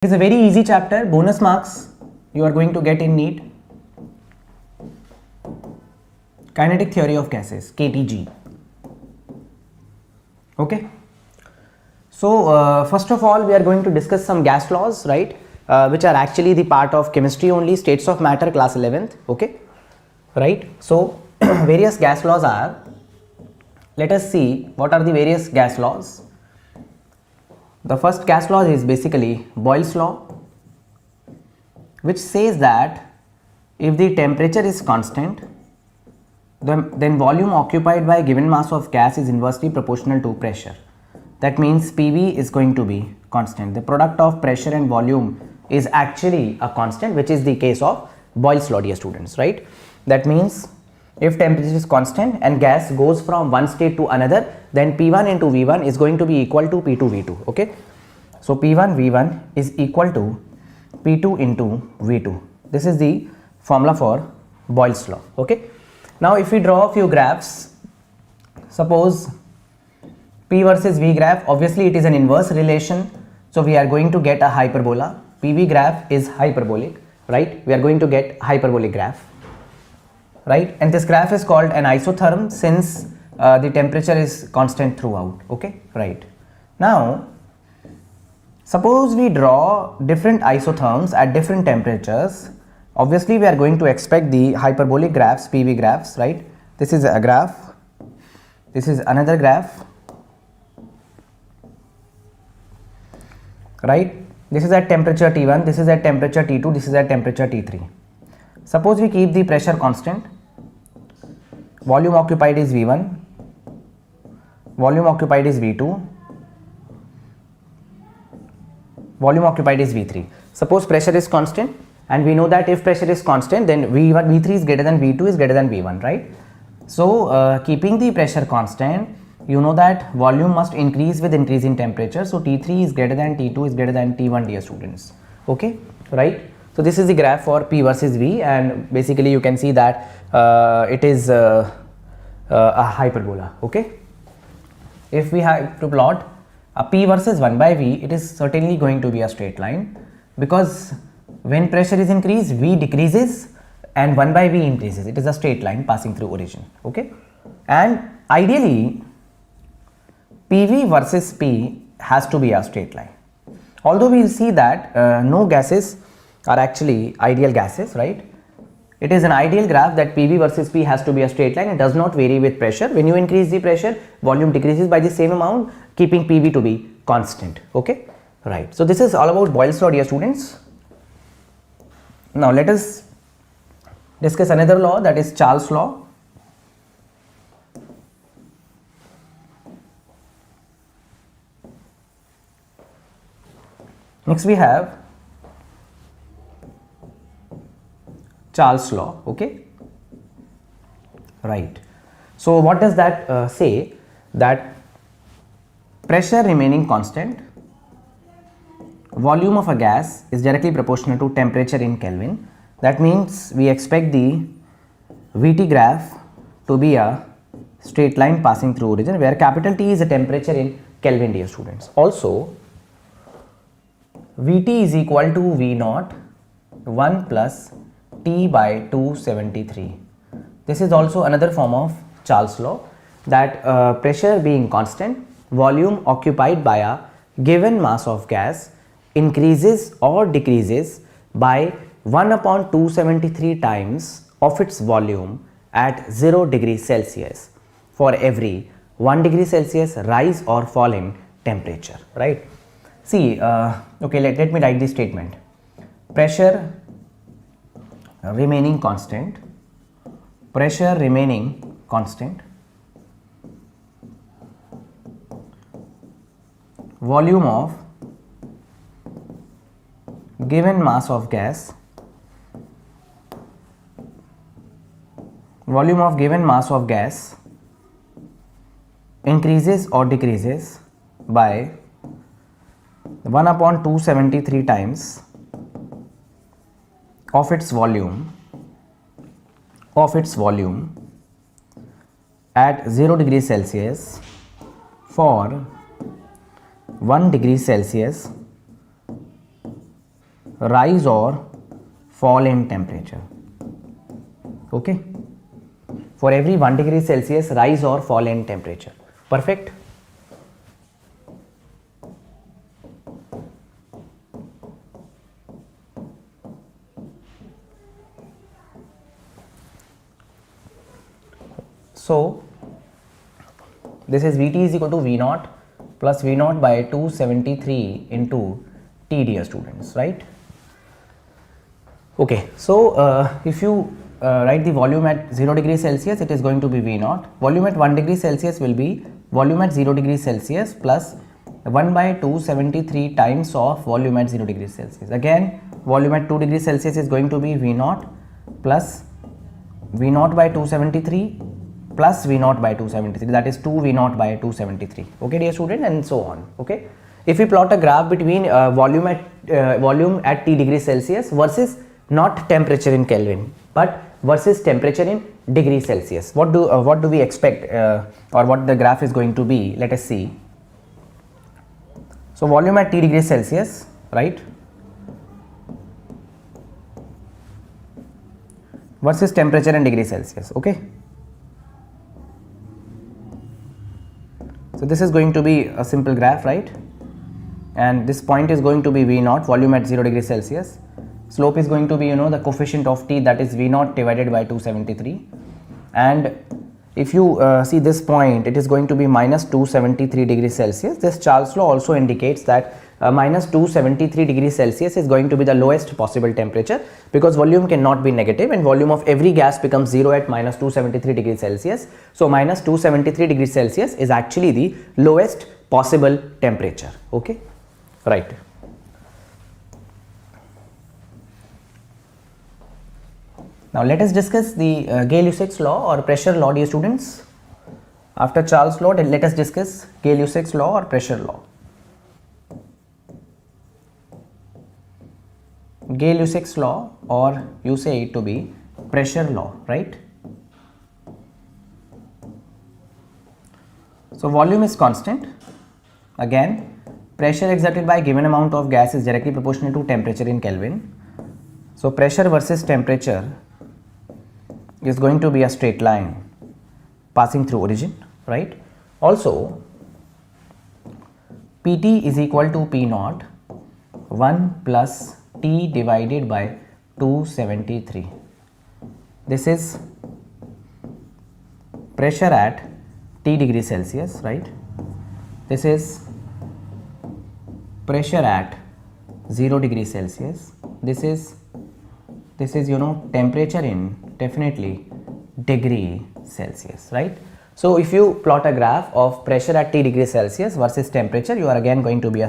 It is a very easy chapter, bonus marks you are going to get in NEET. Kinetic theory of gases, KTG. Okay. So first of all we are going to discuss some gas laws, right, which are actually the part of chemistry only, states of matter, class 11th. Okay, right. So various gas laws are, let us see what are the various gas laws. The first gas law is basically Boyle's law, which says that if the temperature is constant, then volume occupied by a given mass of gas is inversely proportional to pressure. That means PV is going to be constant. The product of pressure and volume is actually a constant, which is the case of Boyle's law, dear students, right? That means if temperature is constant and gas goes from one state to another, then P1 into V1 is going to be equal to P2 V2. Okay, so P1 V1 is equal to P2 into V2. This is the formula for Boyle's law. Okay, now if we draw a few graphs, suppose P versus V graph, obviously it is an inverse relation, so we are going to get a hyperbola. PV graph is hyperbolic, right? We are going to get hyperbolic graph, right? And this graph is called an isotherm since the temperature is constant throughout. Okay, right. Now suppose we draw different isotherms at different temperatures. Obviously we are going to expect the hyperbolic graphs, PV graphs, right? This is a graph, this is another graph, right? This is at temperature T1, this is at temperature T2, this is at temperature T3. Suppose we keep the pressure constant, volume occupied is V1, volume occupied is V2, volume occupied is V3. Suppose pressure is constant, and we know that if pressure is constant, then V1, V3 is greater than V2 is greater than V1, right? So keeping the pressure constant, you know that volume must increase with increase in temperature. So T3 is greater than T2 is greater than T1, dear students. Okay, right? So this is the graph for P versus V, and basically you can see that it is a hyperbola. Okay, if we have to plot a P versus 1 by V, it is certainly going to be a straight line, because when pressure is increased, V decreases and 1 by V increases. It is a straight line passing through origin. Okay, and ideally PV versus P has to be a straight line, although we will see that no gases are actually ideal gases, right? It is an ideal graph that PV versus P has to be a straight line. It does not vary with pressure. When you increase the pressure, volume decreases by the same amount, keeping PV to be constant. Okay, right. So this is all about Boyle's law, dear students. Now let us discuss another law, that is Charles' law. Next we have Charles' law. Okay, right. So what does that say? That pressure remaining constant, volume of a gas is directly proportional to temperature in Kelvin. That means we expect the Vt graph to be a straight line passing through origin, where capital T is a temperature in Kelvin, dear students. Also Vt is equal to V naught 1 plus T by 273. This is also another form of Charles' law, that pressure being constant, volume occupied by a given mass of gas increases or decreases by 1 upon 273 times of its volume at 0 degrees Celsius for every 1 degree Celsius rise or fall in temperature, right? See, okay, let me write this statement. Pressure remaining constant, pressure remaining constant, volume of given mass of gas, volume of given mass of gas increases or decreases by 1 upon 273 times of its volume at 0 degrees Celsius for 1 degree Celsius rise or fall in temperature. Okay, for every 1 degree Celsius rise or fall in temperature. Perfect. So this is Vt is equal to V naught plus V naught by 273 into T, dear students, right? Okay, so if you write the volume at 0 degree Celsius, it is going to be V naught. Volume at 1 degree Celsius will be volume at 0 degree Celsius plus 1 by 273 times of volume at 0 degree Celsius. Again, volume at 2 degree Celsius is going to be V naught plus V naught by 273 plus V naught by 273, that is 2 V naught by 273. Okay, dear student, and so on. Okay, if we plot a graph between volume at T degree Celsius versus not temperature in Kelvin but versus temperature in degree Celsius, what do we expect or what the graph is going to be? Let us see. So volume at T degree Celsius, right, versus temperature in degree Celsius. Okay, so this is going to be a simple graph, right, and this point is going to be V naught, volume at 0 degree Celsius. Slope is going to be, the coefficient of T, that is V naught divided by 273, and if you see this point, it is going to be minus 273 degrees Celsius. This Charles law also indicates that minus 273 degrees Celsius is going to be the lowest possible temperature, because volume cannot be negative and volume of every gas becomes 0 at minus 273 degrees Celsius. So minus 273 degrees Celsius is actually the lowest possible temperature. Okay, right. Now let us discuss the Gay-Lussac's law or pressure law, dear students. After Charles' law, let us discuss Gay-Lussac's law or pressure law. Gay-Lussac's law, or you say it to be pressure law, right? So volume is constant. Again, pressure exerted by a given amount of gas is directly proportional to temperature in Kelvin. So pressure versus temperature is going to be a straight line passing through origin, right? Also, Pt is equal to P naught 1 plus T divided by 273. This is pressure at T degree Celsius, right? This is pressure at 0 degree Celsius. This is temperature in definitely degree Celsius, right? So if you plot a graph of pressure at T degree Celsius versus temperature, you are again going to be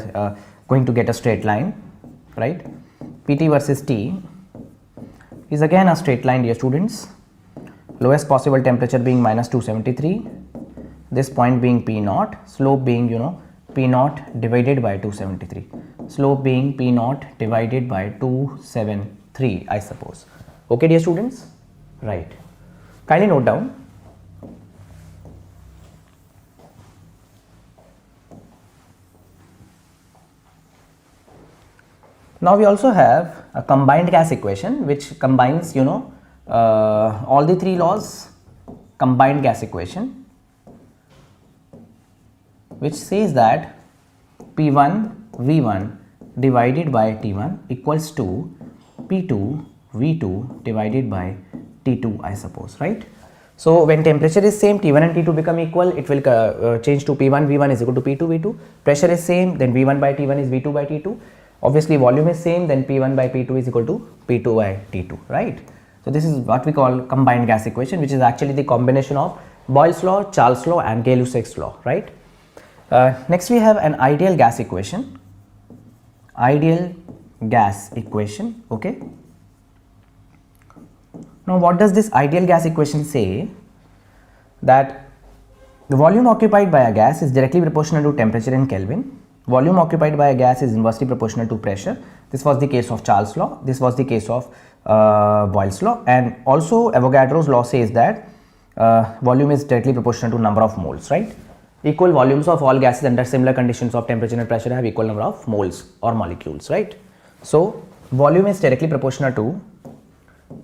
going to get a straight line, right? Pt versus T is again a straight line, dear students. Lowest possible temperature being minus 273, this point being P naught, slope being P naught divided by 273, slope being P naught divided by 273, I suppose. Okay, dear students, right? Kindly note down. Now we also have a combined gas equation which combines all the three laws. Combined gas equation which says that P1 V1 divided by T1 equals to P2 V2 divided by T2, I suppose, right? So when temperature is same, T1 and T2 become equal, it will change to P1 V1 is equal to P2 V2. Pressure is same, then V1 by T1 is V2 by T2. Obviously volume is same, then P1 by P2 is equal to P2 by T2, right? So this is what we call combined gas equation, which is actually the combination of Boyle's law, Charles' law and Gay-Lussac's law, right? Next we have an ideal gas equation. Ideal gas equation, okay? Now what does this ideal gas equation say? That the volume occupied by a gas is directly proportional to temperature in Kelvin. Volume occupied by a gas is inversely proportional to pressure. This was the case of Charles' law. This was the case of Boyle's law, and also Avogadro's law says that volume is directly proportional to number of moles, right? Equal volumes of all gases under similar conditions of temperature and pressure have equal number of moles or molecules, right? So volume is directly proportional to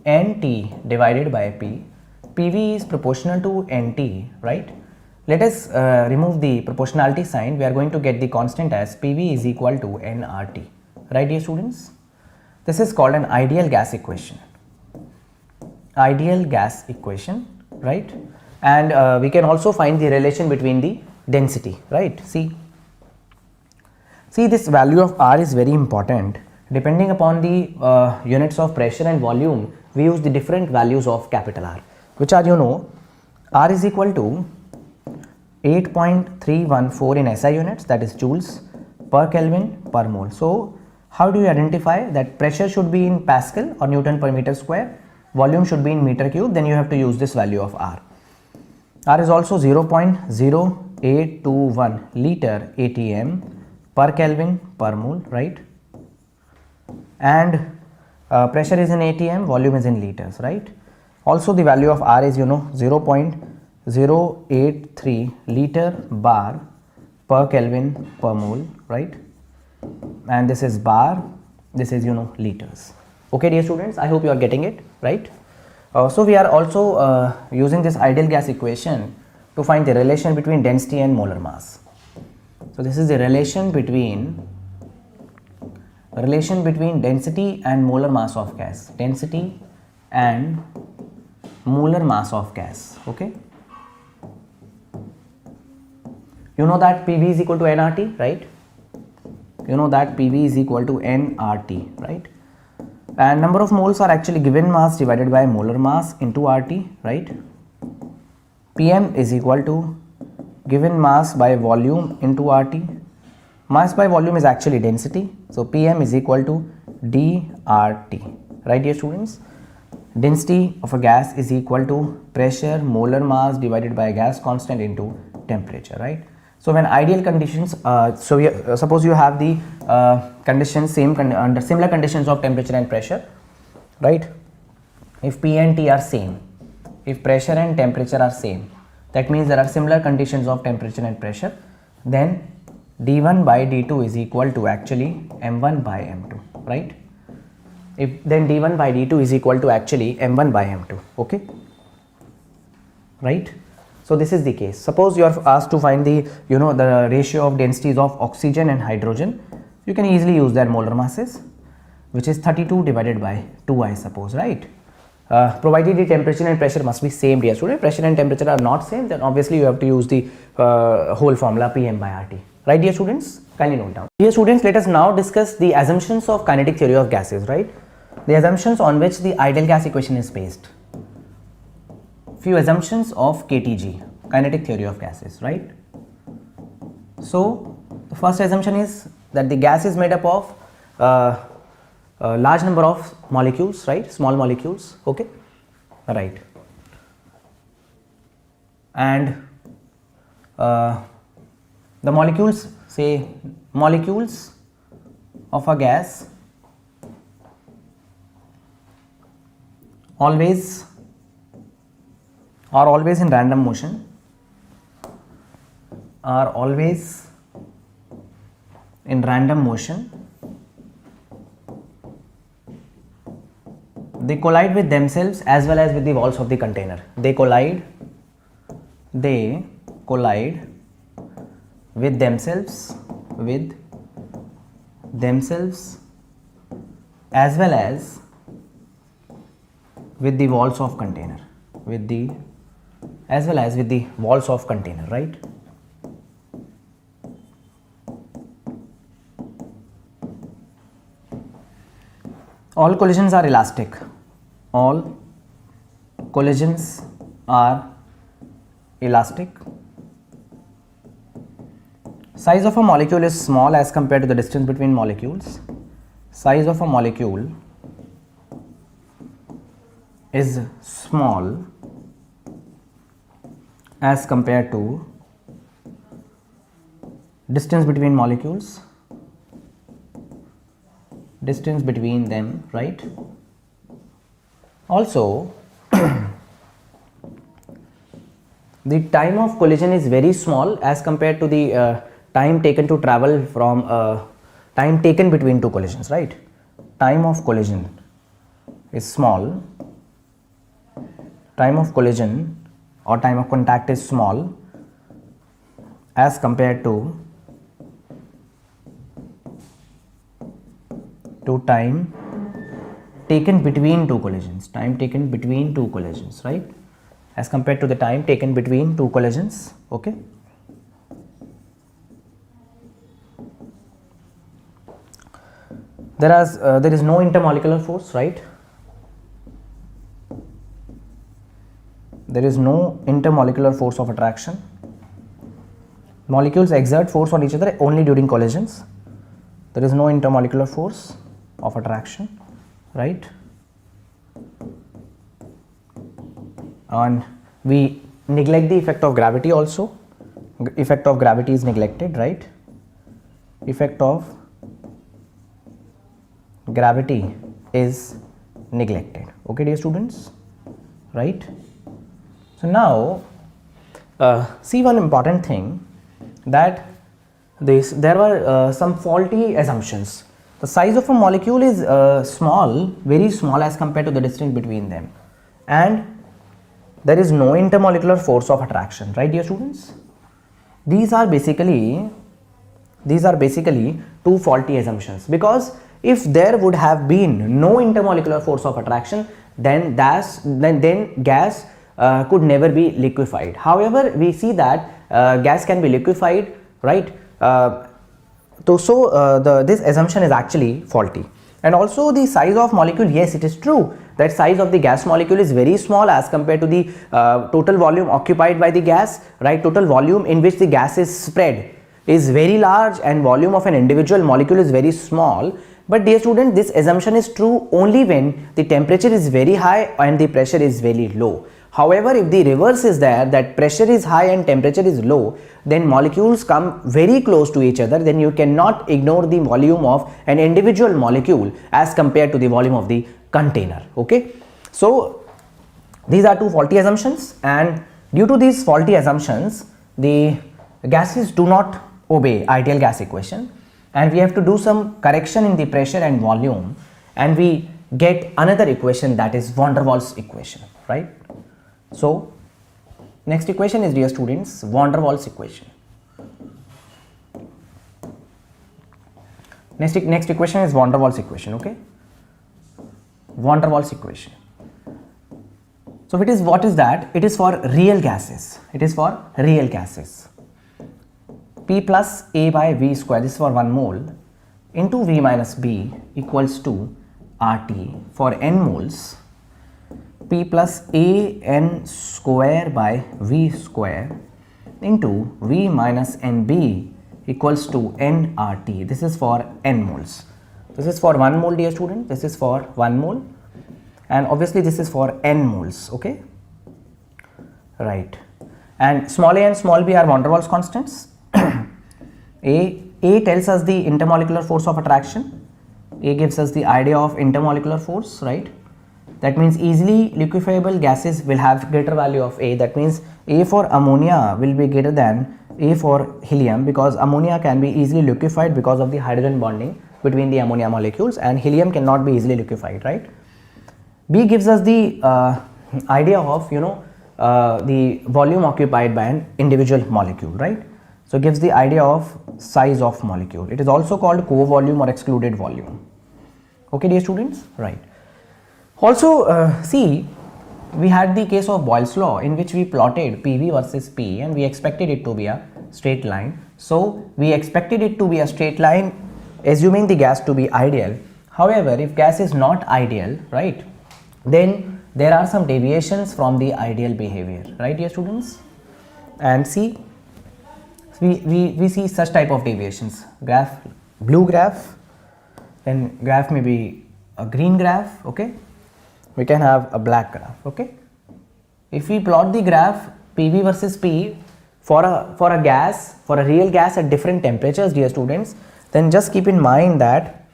NT divided by P. PV is proportional to NT, right? Let us remove the proportionality sign. We are going to get the constant as PV is equal to nRT, right dear students? This is called an ideal gas equation. Ideal gas equation, right? And we can also find the relation between the density, right? See this value of R is very important. Depending upon the units of pressure and volume, we use the different values of capital R, which are, you know, R is equal to 8.314 in SI units, that is joules per Kelvin per mole. So how do you identify that pressure should be in Pascal or Newton per meter square, volume should be in meter cube? Then you have to use this value of R. R is also 0.0821 liter ATM per Kelvin per mole, right? And pressure is in ATM, volume is in liters, right? Also the value of R is, you know, 0.083 liter bar per Kelvin per mole, right? And this is bar, this is, you know, liters. Okay dear students, I hope you are getting it, right? So we are also using this ideal gas equation to find the relation between density and molar mass. So this is the relation between density and molar mass of gas, density and molar mass of gas. Okay, you know that PV is equal to nRT, right? You know that PV is equal to nRT, right? And number of moles are actually given mass divided by molar mass into RT, right? PM is equal to given mass by volume into RT. Mass by volume is actually density, so PM is equal to dRT, right dear students? Density of a gas is equal to pressure molar mass divided by gas constant into temperature, right? So when ideal conditions, suppose you have the conditions under similar conditions of temperature and pressure, right? If P and T are same, if pressure and temperature are same, that means there are similar conditions of temperature and pressure, then d1 by d2 is equal to actually m1 by m2, right? If then d1 by d2 is equal to actually m1 by m2, okay, right? So this is the case. Suppose you are asked to find the, you know, the ratio of densities of oxygen and hydrogen. You can easily use their molar masses, which is 32 divided by 2, I suppose, right? Provided the temperature and pressure must be same, dear student. Pressure and temperature are not same, then obviously you have to use the whole formula Pm by RT, right dear students? Kindly note down. Dear students, let us now discuss the assumptions of kinetic theory of gases, right? The assumptions on which the ideal gas equation is based. Few assumptions of KTG, kinetic theory of gases, right? So the first assumption is that the gas is made up of a large number of molecules, right? Small molecules, okay, right? And the molecules, say molecules of a gas are always in random motion, they collide with themselves as well as with the walls of the container. They collide with themselves as well as with the walls of container, right? All collisions are elastic. Size of a molecule is small as compared to the distance between molecules. Size of a molecule is small as compared to distance between molecules, distance between them, right? Also the time of collision is very small as compared to the time taken to travel from time taken between two collisions, right? time of collision is small, time of collision or time of contact is small as compared to time taken between two collisions, right, as compared to the time taken between two collisions. Okay, there is no intermolecular force, right? There is no intermolecular force of attraction. Molecules exert force on each other only during collisions. There is no intermolecular force of attraction, right? And we neglect the effect of gravity also. Effect of gravity is neglected, right? Effect of gravity is neglected. Okay, dear students, right? So now see one important thing, that there were some faulty assumptions. The size of a molecule is small, very small as compared to the distance between them, and there is no intermolecular force of attraction, right, dear students? These are basically two faulty assumptions, because if there would have been no intermolecular force of attraction, then gas could never be liquefied. However, we see that gas can be liquefied, right? This assumption is actually faulty. And also the size of molecule, yes, it is true that size of the gas molecule is very small as compared to the total volume occupied by the gas, right? Total volume in which the gas is spread is very large and volume of an individual molecule is very small. But dear student, this assumption is true only when the temperature is very high and the pressure is very low. However, if the reverse is there, that pressure is high and temperature is low, then molecules come very close to each other, then you cannot ignore the volume of an individual molecule as compared to the volume of the container. Okay, so these are two faulty assumptions, and due to these faulty assumptions, the gases do not obey ideal gas equation, and we have to do some correction in the pressure and volume, and we get another equation, that is van der Waals equation, right? So next equation is, dear students, van der Waals equation. Next equation is van der Waals equation. Okay, van der Waals equation. So what is that? It is for real gases. P plus A by V square, this is for 1 mole, into V minus B equals to RT for n moles. P plus A n square by V square into V minus NB equals to n RT. This is for n moles. This is for 1 mole, dear student. This is for 1 mole, and obviously this is for n moles. Okay, right. And small a and small b are van der Waals constants. A tells us the intermolecular force of attraction. A gives us the idea of intermolecular force, right? That means easily liquefiable gases will have greater value of A. That means A for ammonia will be greater than A for helium, because ammonia can be easily liquefied because of the hydrogen bonding between the ammonia molecules, and helium cannot be easily liquefied, right? B gives us the idea of the volume occupied by an individual molecule, right? So gives the idea of size of molecule. It is also called co-volume or excluded volume. Okay, dear students, right? Also, see, we had the case of Boyle's law, in which we plotted PV versus P, and we expected it to be a straight line. So we expected it to be a straight line, assuming the gas to be ideal. However, if gas is not ideal, right, then there are some deviations from the ideal behavior, right, dear students? And see, we see such type of deviations. Graph, blue graph, then graph may be a green graph. Okay, we can have a black graph. Okay, if we plot the graph PV versus P for a gas, for a real gas at different temperatures, dear students, then just keep in mind that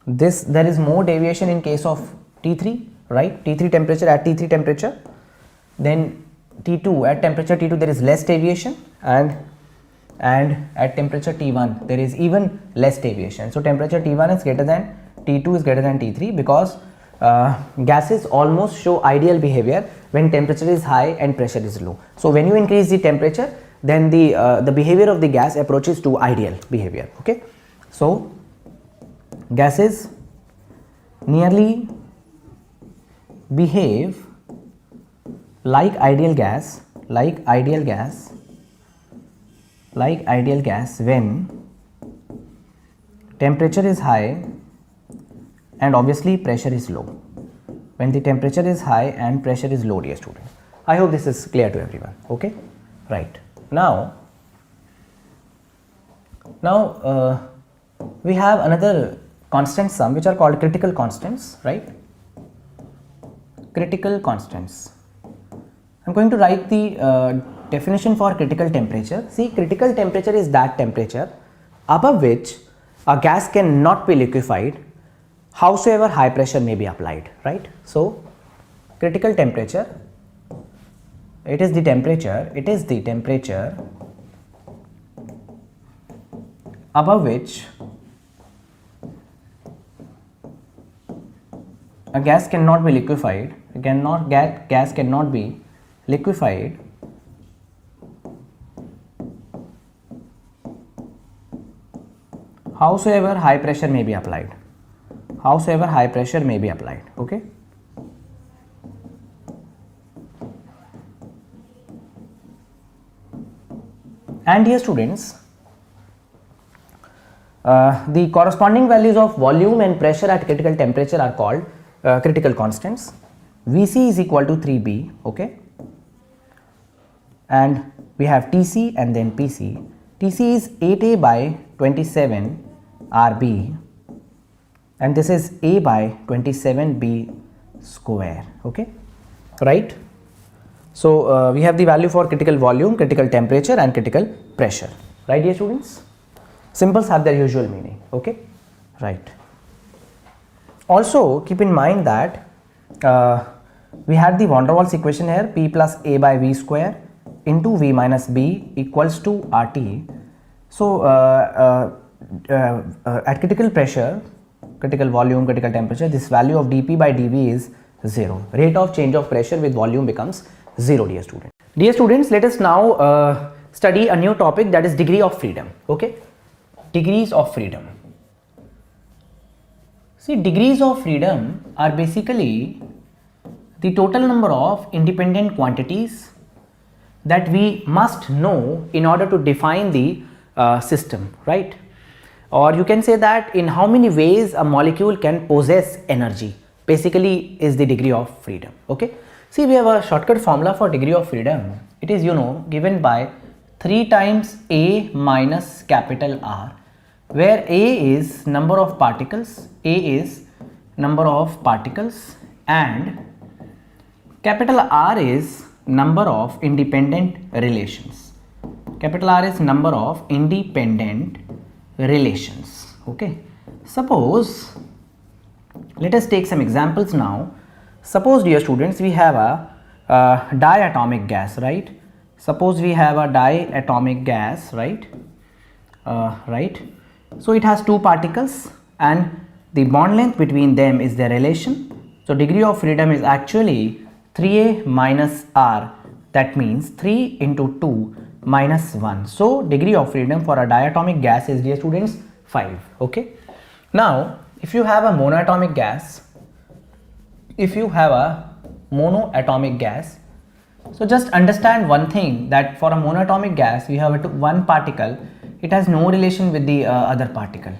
there is more deviation in case of T3, right? T3 temperature, at T3 temperature, then T2 at temperature T2 there is less deviation, and at temperature T1 there is even less deviation. So temperature T1 is greater than T2 is greater than T3 because gases almost show ideal behavior when temperature is high and pressure is low. So when you increase the temperature, then the behavior of the gas approaches to ideal behavior. Okay, so gases nearly behave like ideal gas when temperature is high and obviously pressure is low. When the temperature is high and pressure is low, dear students. I hope this is clear to everyone. Okay, right. Now we have another constant sum which are called critical constants, right? Critical constants. I'm going to write the definition for critical temperature. See, critical temperature is that temperature above which a gas cannot be liquefied howsoever high pressure may be applied, right? So critical temperature, it is the temperature above which a gas cannot be liquefied, gas cannot be liquefied howsoever high pressure may be applied. Okay, and dear students, the corresponding values of volume and pressure at critical temperature are called critical constants. Vc is equal to 3b, okay, and we have Tc and then Pc. Tc is 8a by 27 Rb and this is a by 27b square. Okay, right. So we have the value for critical volume, critical temperature and critical pressure, right dear students? Symbols have their usual meaning. Okay, right. Also keep in mind that we had the van der Waals equation here, P plus A by V square into V minus B equals to RT. So at critical pressure, critical volume, critical temperature, this value of dP by dV is 0. Rate of change of pressure with volume becomes 0, dear students. Dear students, let us now study a new topic, that is degree of freedom. Okay, degrees of freedom. See, degrees of freedom are basically the total number of independent quantities that we must know in order to define the system, right? Or you can say that in how many ways a molecule can possess energy basically is the degree of freedom. Okay, see, we have a shortcut formula for degree of freedom. It is, given by 3 times A minus capital R, where A is number of particles, and capital R is number of independent relations. Capital R is number of independent relations. Okay, suppose, let us take some examples now. Suppose, dear students, we have a diatomic gas, right? Suppose we have a diatomic gas, right? Right. So it has 2 particles and the bond length between them is their relation. So degree of freedom is actually 3a minus r, that means 3 into 2 minus 1. So degree of freedom for a diatomic gas is, dear students, 5. Okay, now if you have a monoatomic gas, so just understand one thing, that for a monoatomic gas we have one particle, it has no relation with the other particle.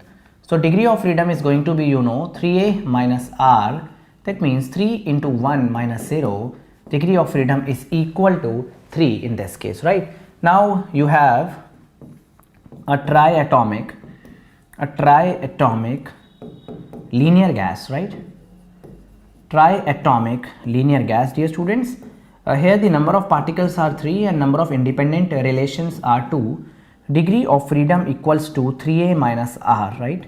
So degree of freedom is going to be 3a minus r, that means 3 into 1 minus 0. Degree of freedom is equal to 3 in this case, right? Now you have a triatomic linear gas, right? Triatomic linear gas, dear students. Here the number of particles are 3 and number of independent relations are 2. Degree of freedom equals to 3a minus r, right,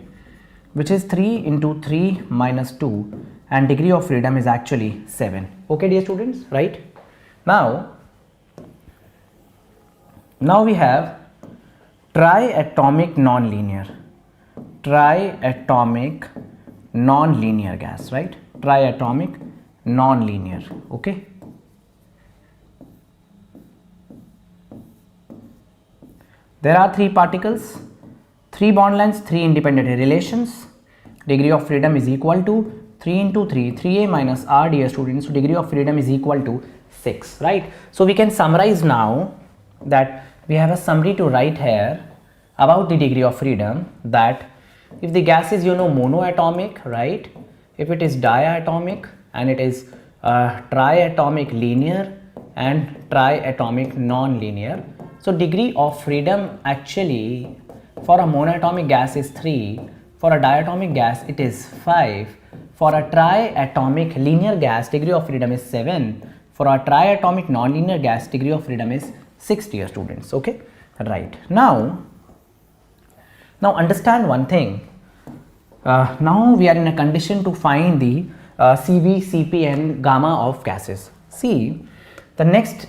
which is 3 into 3 minus 2, and degree of freedom is actually 7. Okay, dear students, right? Now we have triatomic nonlinear non-linear gas, right? Triatomic non-linear. Okay. There are 3 particles, 3 bond lengths, 3 independent relations. Degree of freedom is equal to 3 into 3, 3a minus r, dear students. So degree of freedom is equal to 6, right? So we can summarize now that we have a summary to write here about the degree of freedom, that if the gas is monoatomic, right? If it is diatomic and it is triatomic linear and triatomic non-linear. So degree of freedom actually for a monatomic gas is 3, for a diatomic gas it is 5, for a triatomic linear gas degree of freedom is 7, for a triatomic non-linear gas degree of freedom is 6, dear students. Okay, right. Now understand one thing. Now we are in a condition to find the CV, CP and gamma of gases. See, the next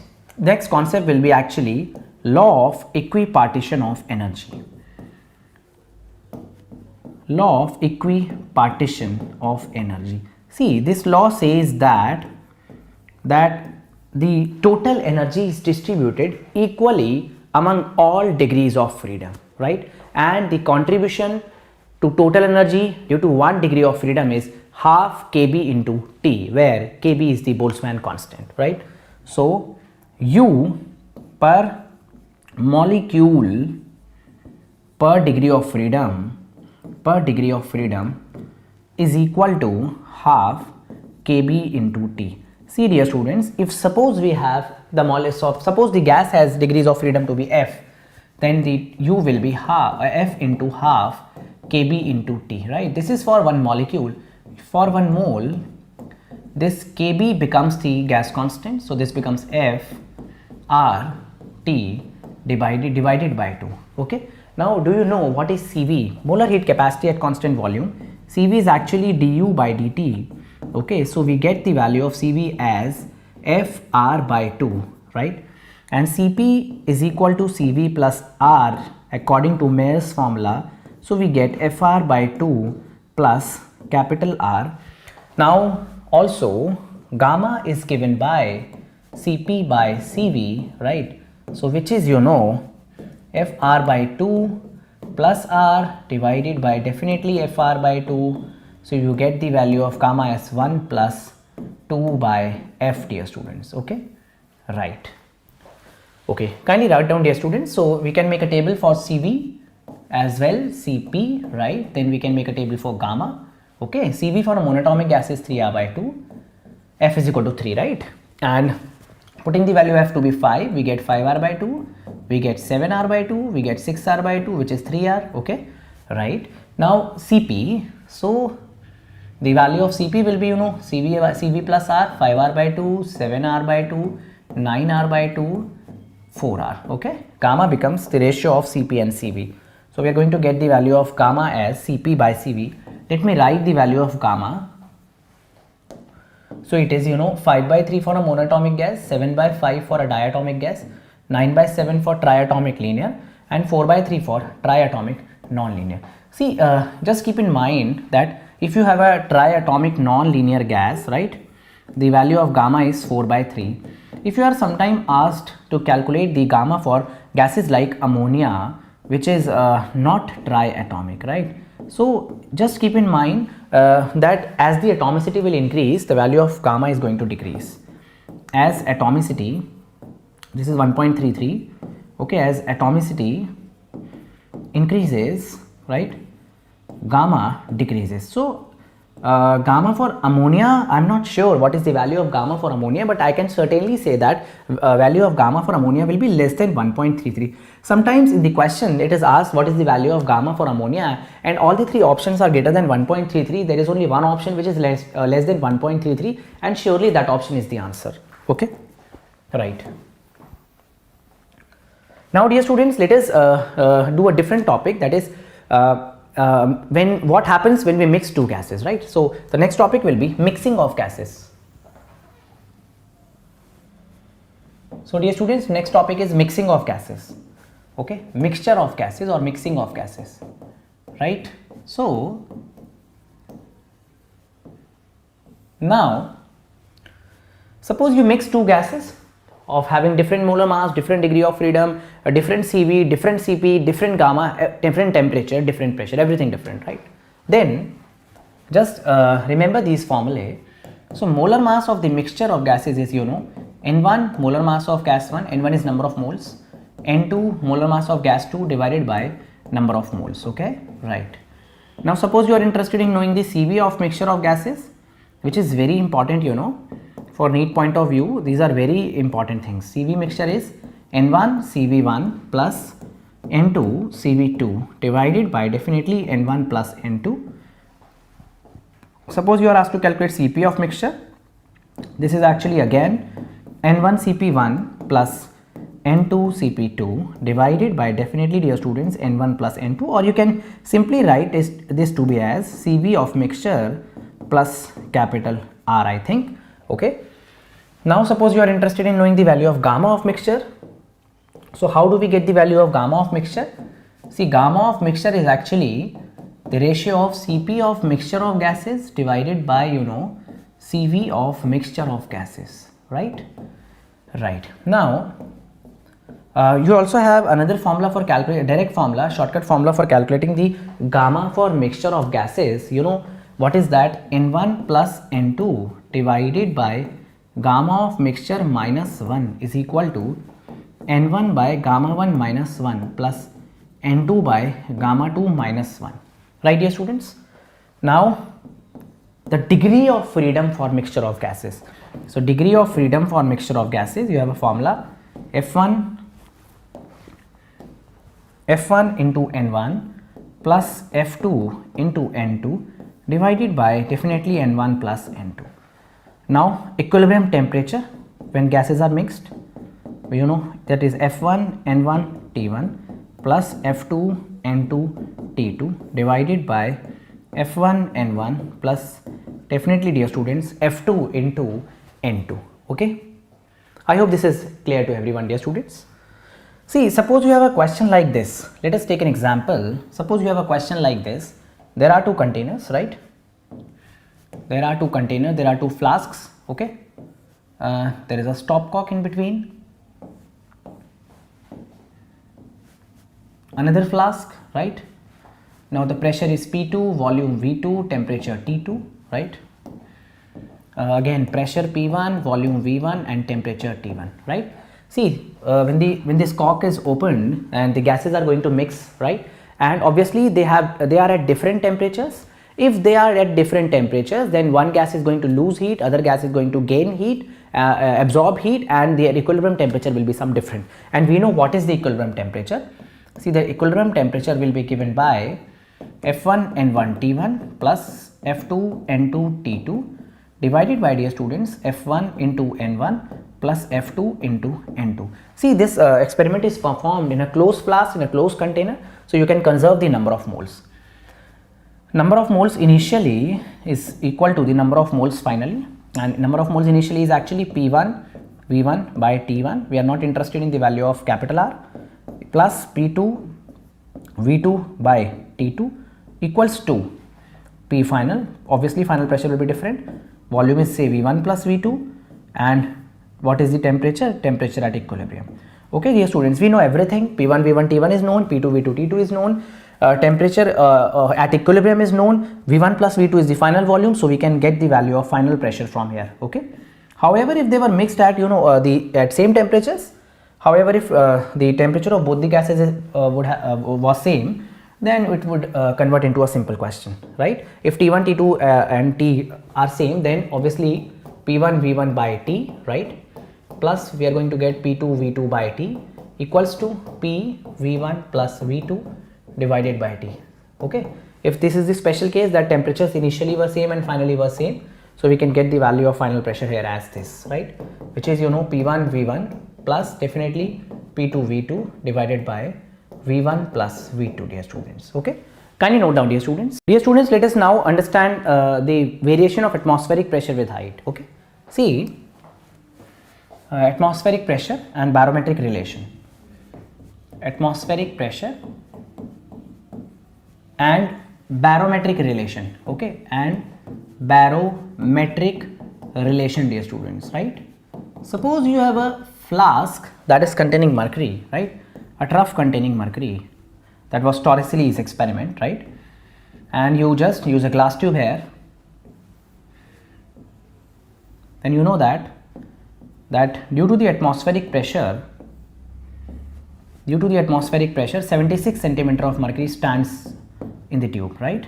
concept will be actually law of equipartition of energy. Law of equipartition of energy. See, this law says that the total energy is distributed equally among all degrees of freedom, right? And the contribution to total energy due to 1 degree of freedom is half kb into T, where kb is the Boltzmann constant, right? So U per molecule per degree of freedom is equal to half kb into T. See, dear students, if suppose we have the molecule of, suppose the gas has degrees of freedom to be F, then the U will be half F into half kb into T, right? This is for 1 molecule. For 1 mole, this kb becomes the gas constant, so this becomes F R T divided by 2. Okay. Now, do you know what is CV? Molar heat capacity at constant volume. CV is actually du by dt. Okay, so we get the value of CV as FR by 2, right? And Cp is equal to Cv plus R according to Mayer's formula. So we get Fr by 2 plus capital R. Now also gamma is given by Cp by Cv, right? So which is Fr by 2 plus R divided by definitely Fr by 2. So you get the value of gamma as 1 plus 2 by F, dear students. Okay, right. Okay, kindly write down, dear students. So we can make a table for Cv as well, Cp, right? Then we can make a table for gamma. Okay, Cv for a monatomic gas is 3R by 2, F is equal to 3, right? And putting the value F to be 5, we get 5R by 2, we get 7R by 2, we get 6R by 2, which is 3R. Okay, right. Now Cp, so the value of Cp will be Cv plus R, 5R by 2, 7R by 2, 9R by 2, 4R. Okay, gamma becomes the ratio of Cp and Cv. So we are going to get the value of gamma as Cp by Cv. Let me write the value of gamma. So it is 5 by 3 for a monatomic gas, 7 by 5 for a diatomic gas, 9 by 7 for triatomic linear and 4 by 3 for triatomic non-linear. See, just keep in mind that if you have a triatomic non-linear gas, right, the value of gamma is 4 by 3. If you are sometime asked to calculate the gamma for gases like ammonia, which is not triatomic, right? So just keep in mind that as the atomicity will increase, the value of gamma is going to decrease. As atomicity, this is 1.33, okay, as atomicity increases, right, gamma decreases. So gamma for ammonia, I am not sure what is the value of gamma for ammonia, but I can certainly say that value of gamma for ammonia will be less than 1.33. Sometimes in the question it is asked what is the value of gamma for ammonia, and all the 3 options are greater than 1.33. There is only one option which is less than 1.33, and surely that option is the answer. Okay, right. Now dear students, let us do a different topic, that is what happens when we mix 2 gases, right? So the next topic will be mixing of gases. So dear students, next topic is mixing of gases. Okay, mixture of gases or mixing of gases, right? So Now, suppose you mix two gases of having different molar mass, different degree of freedom, a different CV, different Cp, different gamma, different temperature, different pressure, everything different, right? Then just remember these formulae. So molar mass of the mixture of gases is, you know, N1 molar mass of gas 1, N1 is number of moles, N2 molar mass of gas 2 divided by number of moles, okay, right. Now suppose you are interested in knowing the CV of mixture of gases, which is very important, you know, for NEET point of view. These are very important things. CV mixture is N1 CV1 plus N2 CV2 divided by definitely N1 plus N2. Suppose you are asked to calculate Cp of mixture. This is actually again N1 Cp1 plus N2 Cp2 divided by definitely, dear students, N1 plus N2, or you can simply write this to be as Cv of mixture plus capital R, I think, okay. Now suppose you are interested in knowing the value of gamma of mixture. So how do we get the value of gamma of mixture? See, gamma of mixture is actually the ratio of Cp of mixture of gases divided by, you know, Cv of mixture of gases, right? Right. Now you also have another formula for direct formula, shortcut formula for calculating the gamma for mixture of gases. You know what is that? N1 plus N2 divided by gamma of mixture minus 1 is equal to N1 by gamma 1 minus 1 plus N2 by gamma 2 minus 1, right, dear students? Now the degree of freedom for mixture of gases. So degree of freedom for mixture of gases, you have a formula F1 into N1 plus F2 into N2 divided by definitely N1 plus N2. Now equilibrium temperature when gases are mixed, you know, that is F1 N1 T1 plus F2 N2 T2 divided by F1 N1 plus definitely, dear students, F2 into N2, okay. I hope this is clear to everyone, dear students. See, suppose you have a question like this. Let us take an example. Suppose you have a question like this. There are two containers, right? There are two containers, there are two flasks, okay. There is a stopcock in between. Another flask, right? Now the pressure is P2, volume V2, temperature T2, right? Again pressure P1, volume V1 and temperature T1, right? See, when this cork is opened and the gases are going to mix, right? And obviously they are at different temperatures. If they are at different temperatures, then one gas is going to lose heat, other gas is going to gain heat, absorb heat, and the equilibrium temperature will be some different. And we know what is the equilibrium temperature. See, the equilibrium temperature will be given by F1 N1 T1 plus F2 N2 T2 divided by, dear students, F1 into N1 plus F2 into N2. See, this experiment is performed in a closed flask, in a closed container, so you can conserve the number of moles. Number of moles initially is equal to the number of moles finally, and number of moles initially is actually P1 V1 by T1. We are not interested in the value of capital R, plus P2 V2 by T2 equals to P final. Obviously final pressure will be different. Volume is say V1 plus V2, and what is the temperature? Temperature at equilibrium. Okay, dear students, we know everything. P1 V1 T1 is known, P2 V2 T2 is known, temperature at equilibrium is known, V1 plus V2 is the final volume, so we can get the value of final pressure from here. Okay. However, if they were mixed at, you know, at same temperatures, however, if the temperature of both the gases was same, then it would convert into a simple question, right? If T1 T2 and T are same, then obviously P1 V1 by T, right, plus we are going to get P2 V2 by T equals to P V1 plus V2 divided by T. Okay, if this is the special case that temperatures initially were same and finally were same, so we can get the value of final pressure here as this, right, which is, you know, P1 V1 plus definitely P2 V2 divided by V1 plus V2, dear students. Okay, kindly note down, dear students. Dear students, let us now understand the variation of atmospheric pressure with height. Okay, see, atmospheric pressure and barometric relation. Atmospheric pressure and barometric relation. Okay, and barometric relation, dear students, right? Suppose you have a flask that is containing mercury, right? A trough containing mercury. That was Torricelli's experiment, right? And you just use a glass tube here. Then you know that due to the atmospheric pressure, 76 centimeter of mercury stands in the tube, right?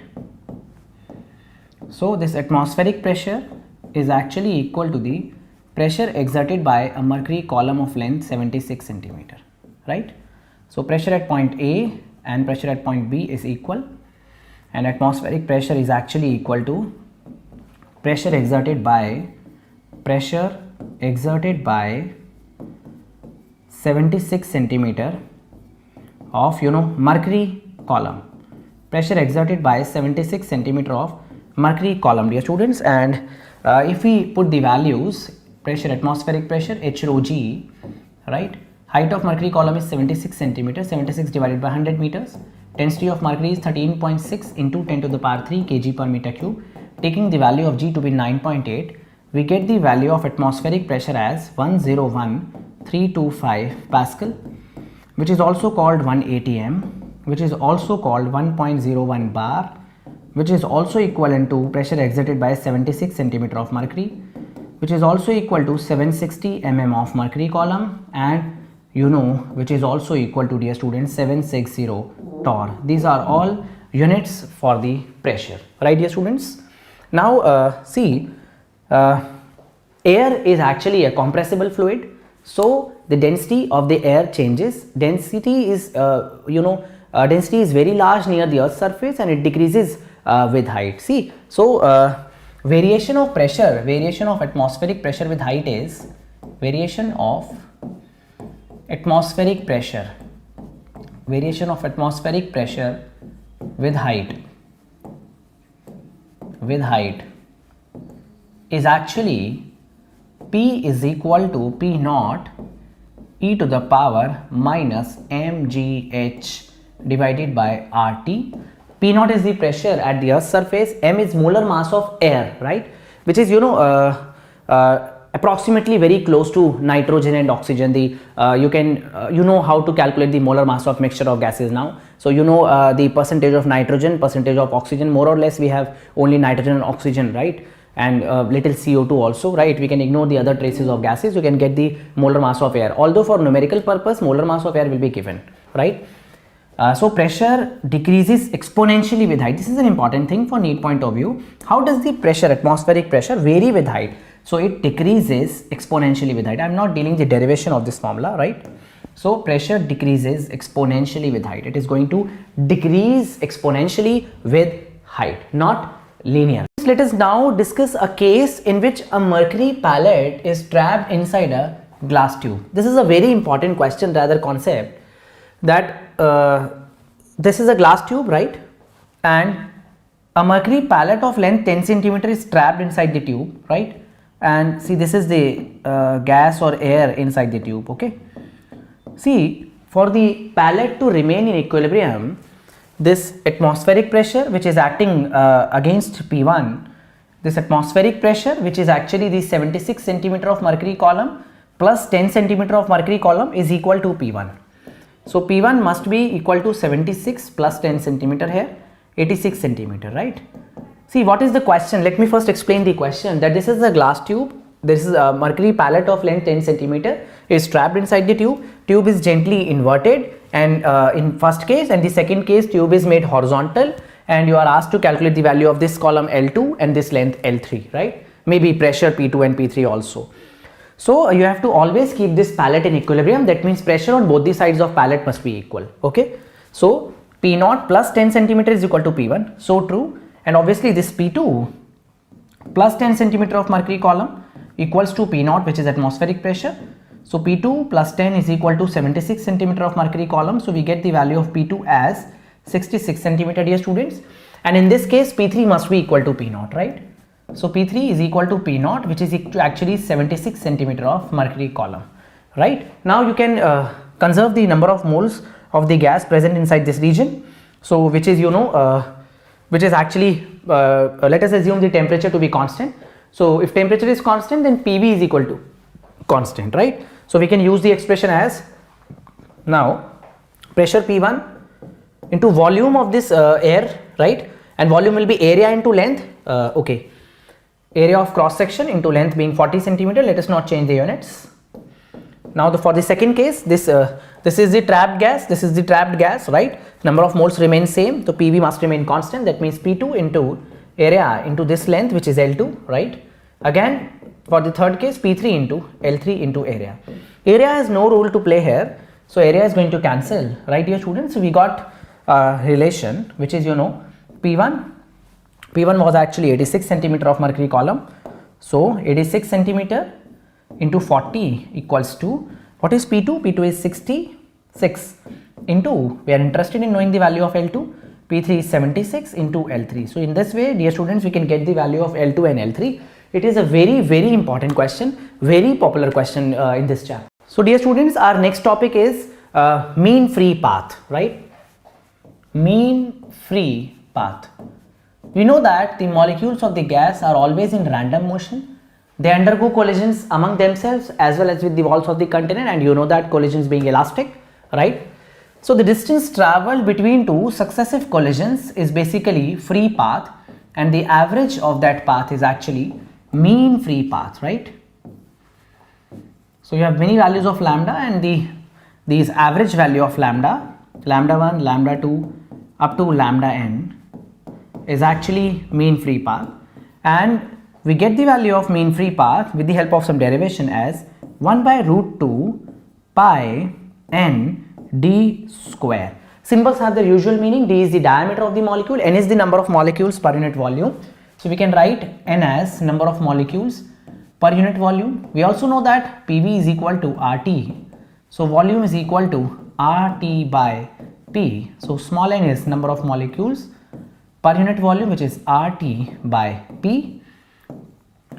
So this atmospheric pressure is actually equal to the pressure exerted by a mercury column of length 76 centimeter, right? So pressure at point A and pressure at point B is equal, and atmospheric pressure is actually equal to pressure exerted by 76 centimeter of mercury column, pressure exerted by 76 centimeter of mercury column, dear students. And if we put the values, pressure, atmospheric pressure, H rho g, right? Height of mercury column is 76 centimeter, 76 divided by 100 meters. Density of mercury is 13.6 into 10 to the power 3 kg per meter cube. Taking the value of G to be 9.8, we get the value of atmospheric pressure as 101,325 Pascal, which is also called 1 atm, which is also called 1.01 bar, which is also equivalent to pressure exerted by 76 centimeter of mercury, which is also equal to 760 mm of mercury column, and which is also equal to, dear students, 760 torr. These are all units for the pressure, right, dear students? Now see, air is actually a compressible fluid, so the density of the air changes. Density is density is very large near the earth's surface, and it decreases with height. See, so variation of atmospheric pressure with height is variation of atmospheric pressure with height is actually P is equal to P naught e to the power minus mgh divided by RT. P naught is the pressure at the earth's surface, m is molar mass of air, right, which is approximately very close to nitrogen and oxygen. The you can how to calculate the molar mass of mixture of gases now. So the percentage of nitrogen, percentage of oxygen, more or less we have only nitrogen and oxygen, right, and little CO2 also, right? We can ignore the other traces of gases. You can get the molar mass of air, although for numerical purpose molar mass of air will be given, right? So pressure decreases exponentially with height. This is an important thing for NEET point of view. How does the pressure, atmospheric pressure, vary with height? So it decreases exponentially with height. I am not dealing the derivation of this formula, right? So pressure decreases exponentially with height. It is going to decrease exponentially with height, not linear. Let us now discuss a case in which a mercury pallet is trapped inside a glass tube. This is a very important question, rather concept, that this is a glass tube, right, and a mercury pallet of length 10 centimeter is trapped inside the tube, right, and see, this is the gas or air inside the tube. Okay, see, for the pallet to remain in equilibrium, this atmospheric pressure which is acting against P1, this atmospheric pressure which is actually the 76 centimeter of mercury column plus 10 centimeter of mercury column is equal to P1. So P1 must be equal to 76 plus 10 centimeter here, 86 centimeter, right? See, what is the question? Let me first explain the question, that this is a glass tube. This is a mercury pallet of length 10 centimeter is trapped inside the tube. Tube is gently inverted, and in first case, and the second case tube is made horizontal, and you are asked to calculate the value of this column L2 and this length L3, right? Maybe pressure P2 and P3 also. So you have to always keep this pallet in equilibrium. That means pressure on both the sides of pallet must be equal. Okay, so P naught plus 10 centimeter is equal to P1. So true. And obviously this P2 plus 10 centimeter of mercury column equals to P naught, which is atmospheric pressure. So P2 plus 10 is equal to 76 centimeter of mercury column. So we get the value of P2 as 66 centimeter, dear students. And in this case P3 must be equal to P naught, right? So P3 is equal to P naught, which is actually 76 centimeter of mercury column, right? Now you can conserve the number of moles of the gas present inside this region. So which is which is actually, let us assume the temperature to be constant. So if temperature is constant, then PV is equal to constant, right? So we can use the expression as, now pressure P1 into volume of this air, right? And volume will be area into length, okay, area of cross section into length being 40 centimeter. Let us not change the units. Now for the second case, this is the trapped gas, this is the trapped gas, right? Number of moles remain same, so PV must remain constant. That means P2 into area into this length, which is L2, right? Again for the third case, P3 into L3 into area. Area has no role to play here, so area is going to cancel, right dear students? So we got a relation which is, you know, P1 was actually 86 centimeter of mercury column, so 86 centimeter into 40 equals to, what is P2? P2 is 66 into, we are interested in knowing the value of L2, P3 is 76 into L3. So in this way, dear students, we can get the value of L2 and L3. It is a very, very important question, very popular question in this chapter. So dear students, our next topic is mean free path, right? Mean free path. We know that the molecules of the gas are always in random motion. They undergo collisions among themselves as well as with the walls of the container, and you know that collisions being elastic, right? So the distance traveled between two successive collisions is basically free path, and the average of that path is actually mean free path, right? So you have many values of lambda, and these average value of lambda 1, lambda 2 up to lambda n is actually mean free path, and we get the value of mean free path with the help of some derivation as 1 by root 2 pi n d square. Symbols have their usual meaning. D is the diameter of the molecule, n is the number of molecules per unit volume. So we can write n as number of molecules per unit volume. We also know that PV is equal to RT. So volume is equal to RT by P. So small n is number of molecules per unit volume, which is RT by P.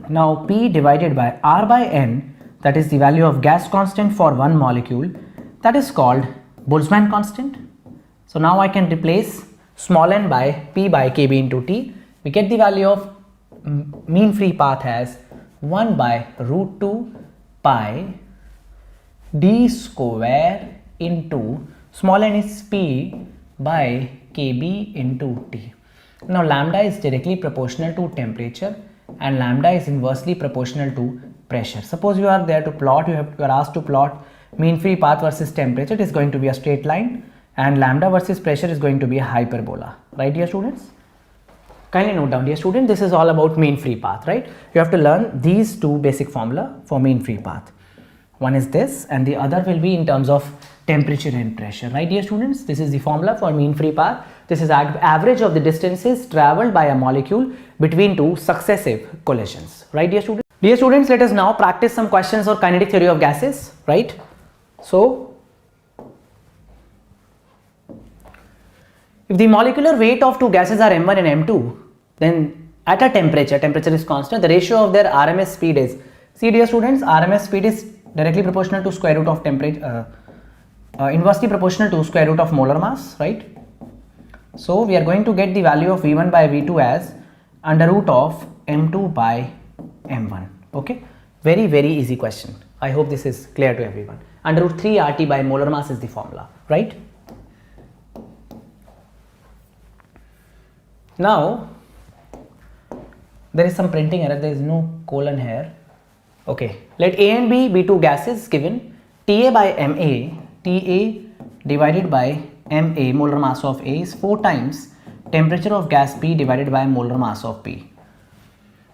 Now P divided by R by N, that is the value of gas constant for one molecule, that is called Boltzmann constant. So now I can replace small n by P by Kb into T. We get the value of mean free path as 1 by root 2 pi d square into small n is P by Kb into T. Now lambda is directly proportional to temperature and lambda is inversely proportional to pressure. Suppose you are there to plot, you are asked to plot mean free path versus temperature. It is going to be a straight line, and lambda versus pressure is going to be a hyperbola, right dear students? Kindly note down, dear student, this is all about mean free path, right? You have to learn these two basic formula for mean free path. One is this and the other will be in terms of temperature and pressure, right dear students? This is the formula for mean free path. This is average of the distances traveled by a molecule between two successive collisions, right dear students? Dear students, let us now practice some questions on kinetic theory of gases, right? So, if the molecular weight of two gases are m1 and m2, then at a temperature is constant, the ratio of their RMS speed is, see dear students, RMS speed is directly proportional to square root of temperature, inversely proportional to square root of molar mass, right? So we are going to get the value of V1 by V2 as under root of m2 by m1, okay? Very, very easy question. I hope this is clear to everyone. Under root 3 RT by molar mass is the formula, right? Now, there is some printing error, there is no colon here. Okay, let A and B be two gases given, Ta by Ma, Ta divided by Ma, molar mass of A is 4 times temperature of gas P divided by molar mass of P.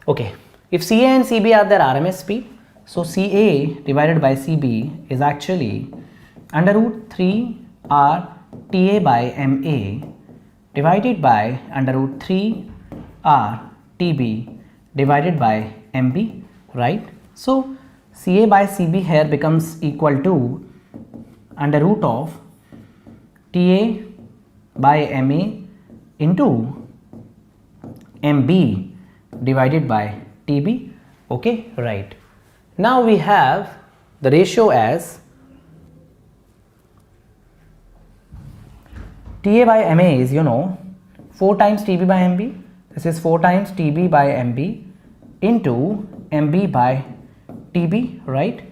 Okay, if Ca and Cb are their RMS speed, so Ca divided by Cb is actually under root 3 R Ta by Ma divided by under root 3 R Tb divided by Mb, right? So Ca by Cb here becomes equal to under root of Ta by Ma into Mb divided by Tb, okay, right. Now we have the ratio as Ta by Ma is, you know, 4 times TB by MB. This is 4 times TB by MB into MB by TB, right?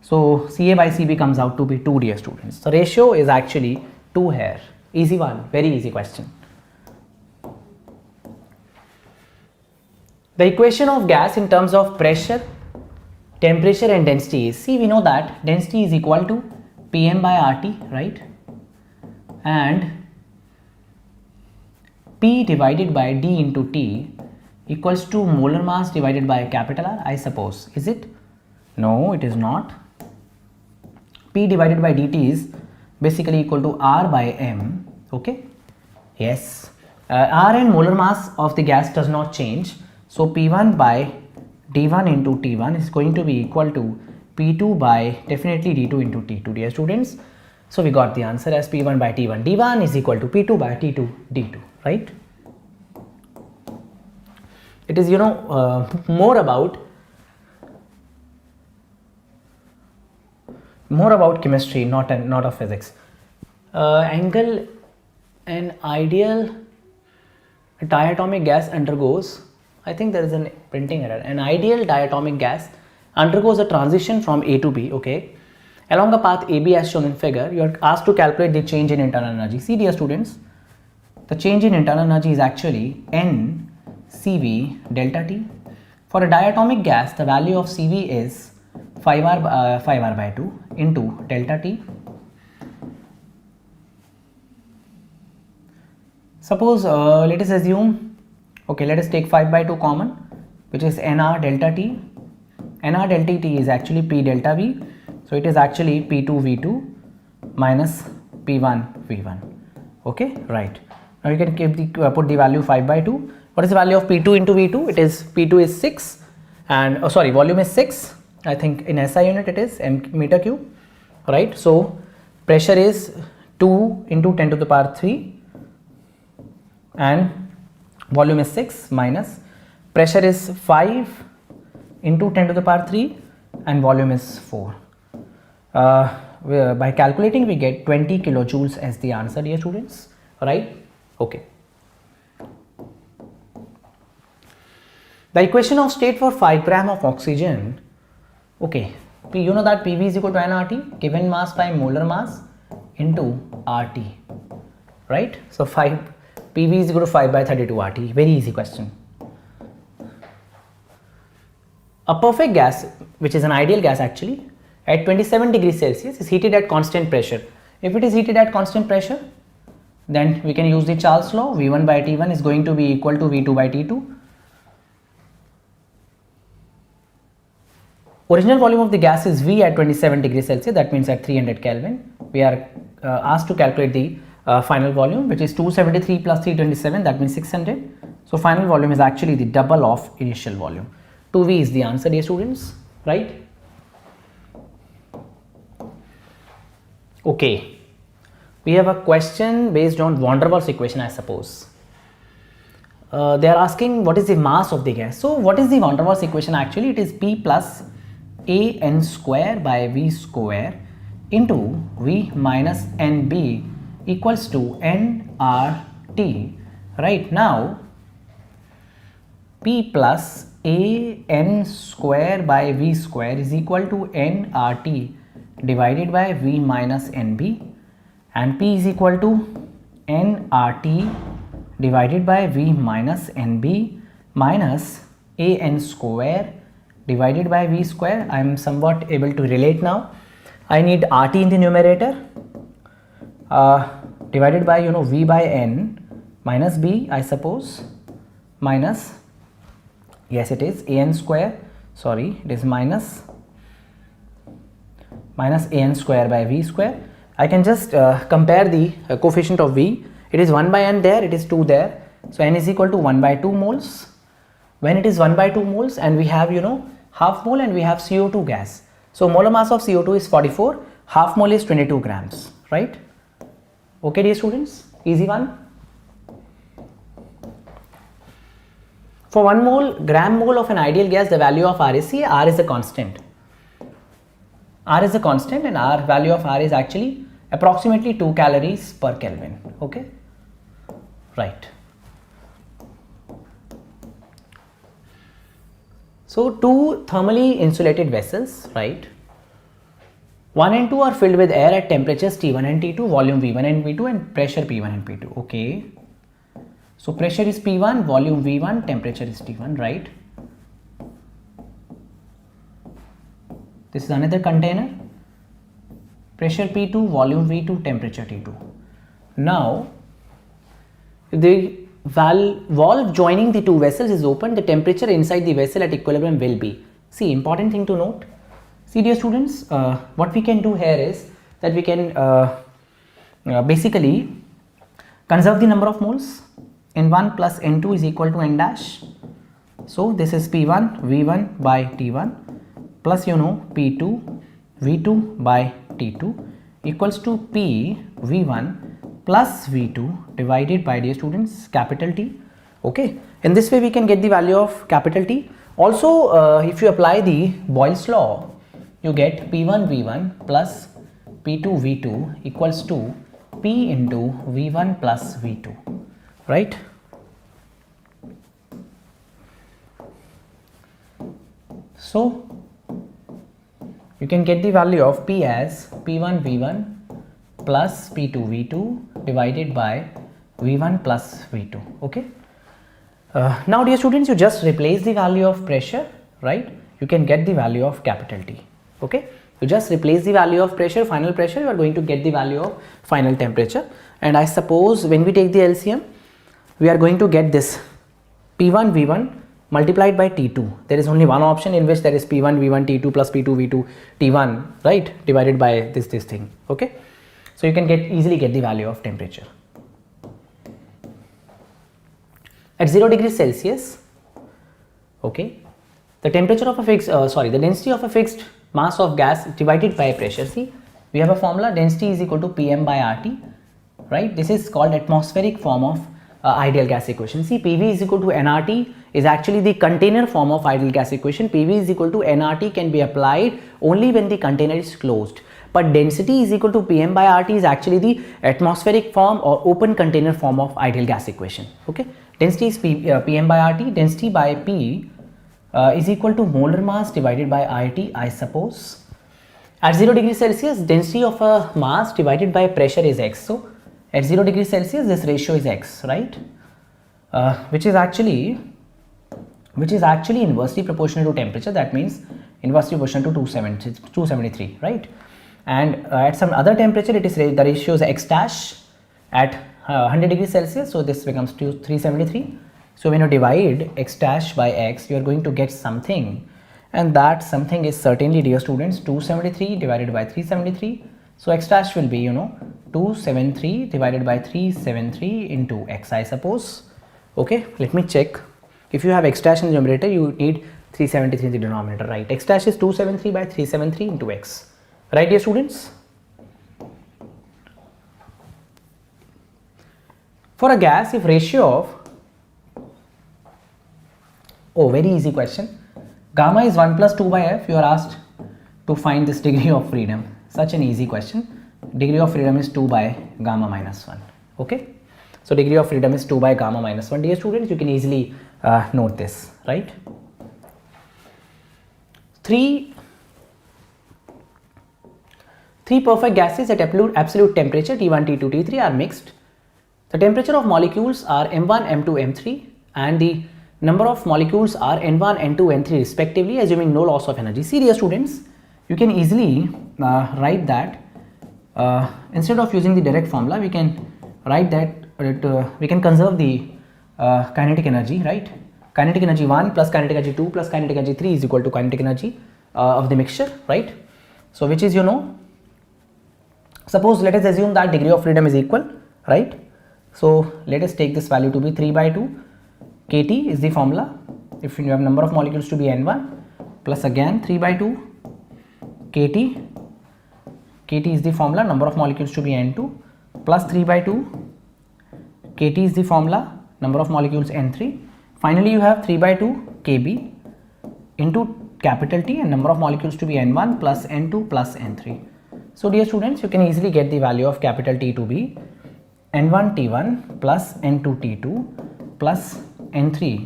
So CA by CB comes out to be 2, dear students. The ratio is actually 2 here. Easy one, very easy question. The equation of gas in terms of pressure, temperature and density is, see, we know that density is equal to Pm by RT, right? And P divided by D into T equals to molar mass divided by capital R, I suppose. Is it? No, it is not. P divided by dt is basically equal to R by M. Okay. Yes. R and molar mass of the gas does not change. So P1 by D1 into T1 is going to be equal to P2 by definitely D2 into T2, dear students. So we got the answer as P1 by T1 D1 is equal to P2 by T2 D2, right? It is, more about chemistry, not of physics. Angle an ideal diatomic gas undergoes, I think there is a printing error. An ideal diatomic gas undergoes a transition from A to B, okay? Along a path AB as shown in figure, you are asked to calculate the change in internal energy. See, dear students, the change in internal energy is actually N CV delta T. For a diatomic gas, the value of CV is 5R by 2 into delta T. Suppose let us assume, okay, let us take 5 by 2 common, which is NR delta T. NR delta T is actually P delta V. So it is actually P2 V2 minus P1 V1. Okay, right. Now you can keep the put the value 5 by 2. What is the value of P2 into V2? It is P2 is 6 and volume is 6. I think in SI unit it is meter cube, right? So pressure is 2 into 10 to the power 3 and volume is 6 minus pressure is 5 into 10 to the power 3 and volume is 4. By calculating we get 20 kilojoules as the answer, dear students, right? Okay. The equation of state for 5 gram of oxygen, okay, you know that PV is equal to nRT, given mass by molar mass into RT, right? So PV is equal to 5 by 32 RT, very easy question. A perfect gas, which is an ideal gas actually, at 27 degrees Celsius is heated at constant pressure. If it is heated at constant pressure, then we can use the Charles law. V1 by T1 is going to be equal to V2 by T2. Original volume of the gas is V at 27 degrees Celsius, that means at 300 Kelvin. We are asked to calculate the final volume, which is 273 plus 327, that means 600. So final volume is actually the double of initial volume. 2V is the answer, dear students, right? Okay, we have a question based on van der Waals equation, I suppose. They are asking what is the mass of the gas. So what is the van der Waals equation actually? It is P plus AN square by V square into V minus NB equals to nRT. Right now, P plus AN square by V square is equal to nRT divided by V minus NB, and P is equal to nRT divided by V minus NB minus AN square divided by V square. I am somewhat able to relate now. I need RT in the numerator divided by V by N minus B, I suppose, minus, yes it is AN square, sorry, it is minus AN square by V square. I can just compare the coefficient of V. It is 1 by N there, it is 2 there. So N is equal to 1 by 2 moles. When it is 1 by 2 moles and we have half mole and we have CO2 gas. So molar mass of CO2 is 44, half mole is 22 grams, right? Okay, dear students, easy one. For 1 gram mole of an ideal gas, the value of R is, see, R is a constant. R is a constant and R value of R is actually approximately 2 calories per Kelvin. Okay, right. So two thermally insulated vessels, right? 1 and 2 are filled with air at temperatures T1 and T2, volume V1 and V2 and pressure P1 and P2. Okay. So pressure is P1, volume V1, temperature is T1, right? This is another container. Pressure P2, volume V2, temperature T2. Now, if the valve joining the two vessels is open, the temperature inside the vessel at equilibrium will be. See, important thing to note. See, dear students, what we can do here is that we can basically conserve the number of moles. N1 plus N2 is equal to N dash. So this is P1 V1 by T1 plus P2 V2 by T2 equals to P V1 plus V2 divided by, dear students, capital T. Okay, in this way we can get the value of capital T. Also, if you apply the Boyle's law, you get P1 V1 plus P2 V2 equals to P into V1 plus V2, right? So you can get the value of P as P1 V1 plus P2 V2 divided by V1 plus V2. Okay. Now, dear students, you just replace the value of pressure, right? You can get the value of capital T. Okay. You just replace the value of pressure, final pressure, you are going to get the value of final temperature. And I suppose when we take the LCM, we are going to get this P1 V1 multiplied by T2. There is only one option in which there is P1 V1 T2 plus P2 V2 T1, right, divided by this thing. Okay. So you can easily get the value of temperature. At 0 degrees Celsius, okay, the temperature of a fixed, the density of a fixed mass of gas divided by pressure. See, we have a formula, density is equal to Pm by RT, right? This is called atmospheric form of ideal gas equation. See, PV is equal to nRT is actually the container form of ideal gas equation. PV is equal to nRT can be applied only when the container is closed. But density is equal to Pm by RT is actually the atmospheric form or open container form of ideal gas equation. Okay, density is Pm by RT. Density by P is equal to molar mass divided by IT, I suppose. At 0 degrees Celsius, density of a mass divided by pressure is X. So at 0 degrees Celsius, this ratio is X, right? Which is actually inversely proportional to temperature. That means inversely proportional to 273, right? And at some other temperature, it is the ratio is X dash at 100 degrees Celsius. So this becomes 373. So when you divide X dash by X, you are going to get something, and that something is certainly, dear students, 273 divided by 373. So X dash will be 273 divided by 373 into X, I suppose. Okay, let me check. If you have X dash in the numerator, you need 373 in the denominator, right? X dash is 273 by 373 into X. Right, dear students? For a gas, if ratio of, very easy question, gamma is 1 plus 2 by F, you are asked to find this degree of freedom. Such an easy question. Degree of freedom is 2 by gamma minus 1. Okay. So degree of freedom is 2 by gamma minus 1. Dear students, you can easily note this, right? Three perfect gases at absolute temperature T1, T2, T3 are mixed. The temperature of molecules are M1, M2, M3 and the number of molecules are N1, N2, N3 respectively, assuming no loss of energy. See, dear students, you can easily write that instead of using the direct formula, we can write that we can conserve the kinetic energy, right? Kinetic energy 1 plus kinetic energy 2 plus kinetic energy 3 is equal to kinetic energy of the mixture, right? So which is, suppose let us assume that degree of freedom is equal, right? So let us take this value to be 3 by 2. Kt is the formula. If you have number of molecules to be N1 plus again 3 by 2 Kt. Kt is the formula, number of molecules to be N2 plus 3 by 2 Kt is the formula, number of molecules N3. Finally, you have 3 by 2 Kb into capital T and number of molecules to be N1 plus N2 plus N3. So dear students, you can easily get the value of capital T to be N1 T1 plus N2 T2 plus N3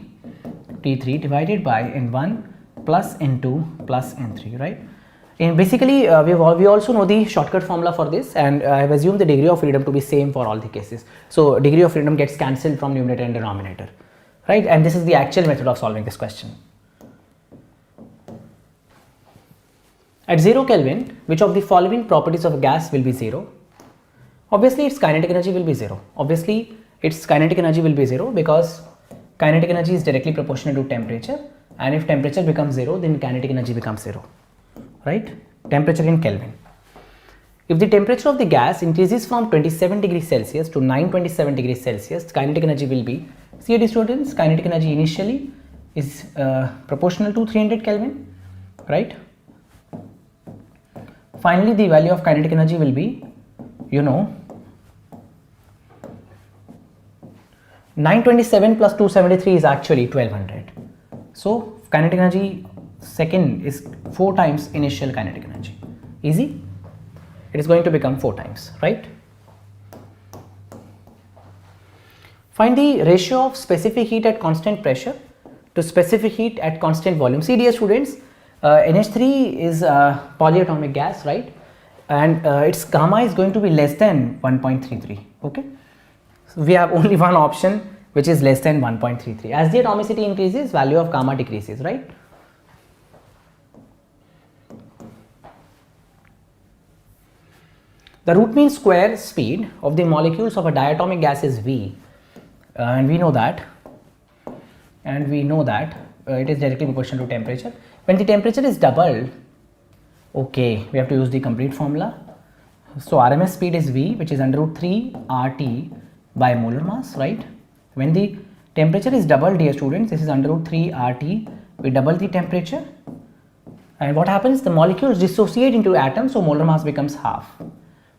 T3 divided by N1 plus N2 plus N3, right? And basically, we also know the shortcut formula for this, and I have assumed the degree of freedom to be same for all the cases. So degree of freedom gets cancelled from numerator and denominator, right? And this is the actual method of solving this question. At 0 Kelvin, which of the following properties of a gas will be 0? Obviously, its kinetic energy will be 0. Obviously, its kinetic energy will be 0 because kinetic energy is directly proportional to temperature, and if temperature becomes 0, then kinetic energy becomes 0, right? Temperature in Kelvin. If the temperature of the gas increases from 27 degrees Celsius to 927 degrees Celsius, kinetic energy will be, see dear students, kinetic energy initially is proportional to 300 Kelvin, right? Finally, the value of kinetic energy will be, 927 plus 273 is actually 1200. So kinetic energy second is 4 times initial kinetic energy. Easy? It is going to become 4 times, right? Find the ratio of specific heat at constant pressure to specific heat at constant volume. See dear students, NH3 is a polyatomic gas, right? And its gamma is going to be less than 1.33, okay? So we have only one option which is less than 1.33. As the atomicity increases, value of gamma decreases, right? The root mean square speed of the molecules of a diatomic gas is V, and we know that it is directly proportional to temperature. When the temperature is doubled, okay, we have to use the complete formula. So RMS speed is V, which is under root 3 RT by molar mass, right? When the temperature is doubled, dear students, this is under root 3 RT, we double the temperature, and what happens? The molecules dissociate into atoms, so molar mass becomes half.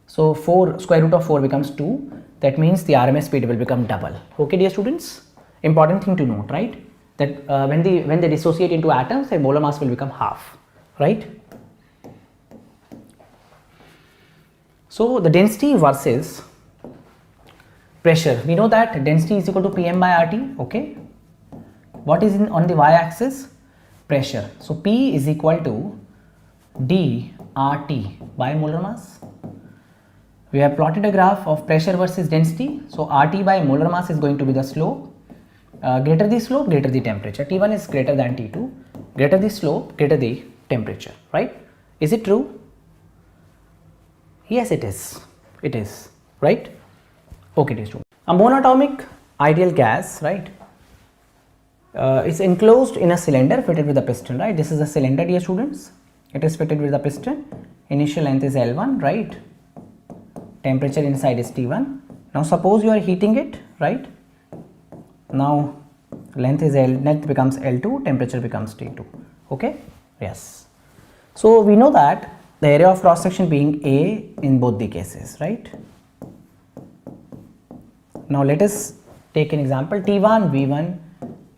So 4 square root of 4 becomes 2. That means the RMS speed will become double. Okay, dear students, important thing to note, right? That when they dissociate into atoms, their molar mass will become half, right? So the density versus pressure. We know that density is equal to Pm by RT. Okay. What is on the y-axis? Pressure. So P is equal to d RT by molar mass. We have plotted a graph of pressure versus density. So RT by molar mass is going to be the slope. Greater the slope, greater the temperature. T1 is greater than T2. Greater the slope, greater the temperature. Right? Is it true? Yes, it is. It is. Right? Okay, dear student. A monatomic ideal gas, right? Is enclosed in a cylinder fitted with a piston, right? This is a cylinder, dear students. It is fitted with a piston. Initial length is L1, right? Temperature inside is T1. Now suppose you are heating it, right? Now length becomes L2, temperature becomes T2. Okay? Yes. So we know that the area of cross section being A in both the cases, right? Now let us take an example. T1, V1,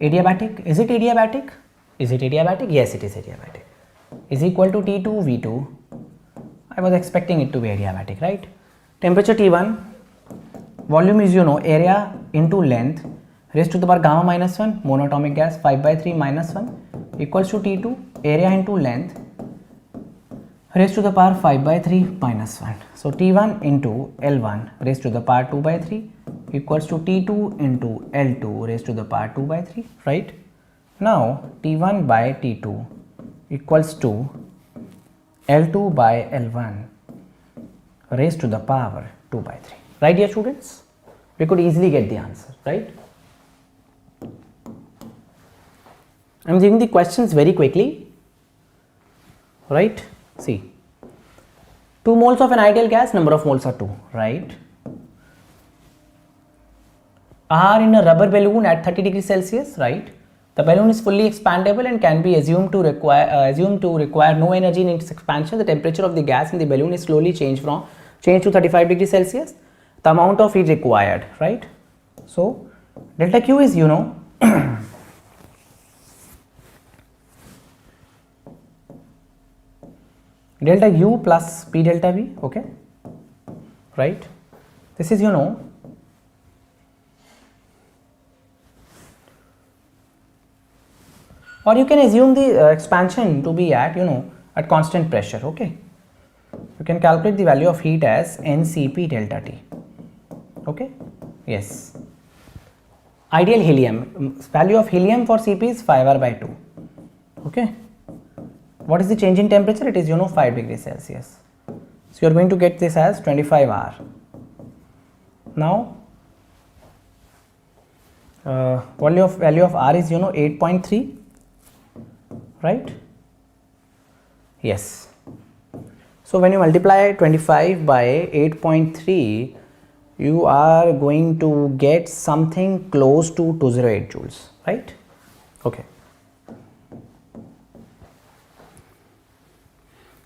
adiabatic. Is it adiabatic? Is it adiabatic? Yes, it is adiabatic. Is equal to T2, V2. I was expecting it to be adiabatic, right? Temperature T1, volume is area into length raised to the power gamma minus 1, monatomic gas 5 by 3 minus 1 equals to T2, area into length raised to the power 5 by 3 minus 1. So T1 into L1 raised to the power 2 by 3 equals to T2 into L2 raised to the power 2 by 3, right? Now T1 by T2 equals to L2 by L1 raised to the power 2 by 3. Right, dear students? We could easily get the answer, right? I am giving the questions very quickly, right? See, 2 moles of an ideal gas, number of moles are 2, right? Are in a rubber balloon at 30 degrees Celsius, right? The balloon is fully expandable and can be assumed to require no energy in its expansion. The temperature of the gas in the balloon is slowly changed to 35 degrees Celsius. The amount of heat required, right? So delta Q is delta U plus P delta V, okay, right? This is or you can assume the expansion to be at, at constant pressure. Okay, you can calculate the value of heat as NCP delta T. Okay, yes. Ideal helium, value of helium for Cp is 5R by 2. Okay, what is the change in temperature? It is 5 degrees Celsius. So you are going to get this as 25R. Now value of R is 8.3, right? Yes. So when you multiply 25 by 8.3, you are going to get something close to 208 joules, right? Okay.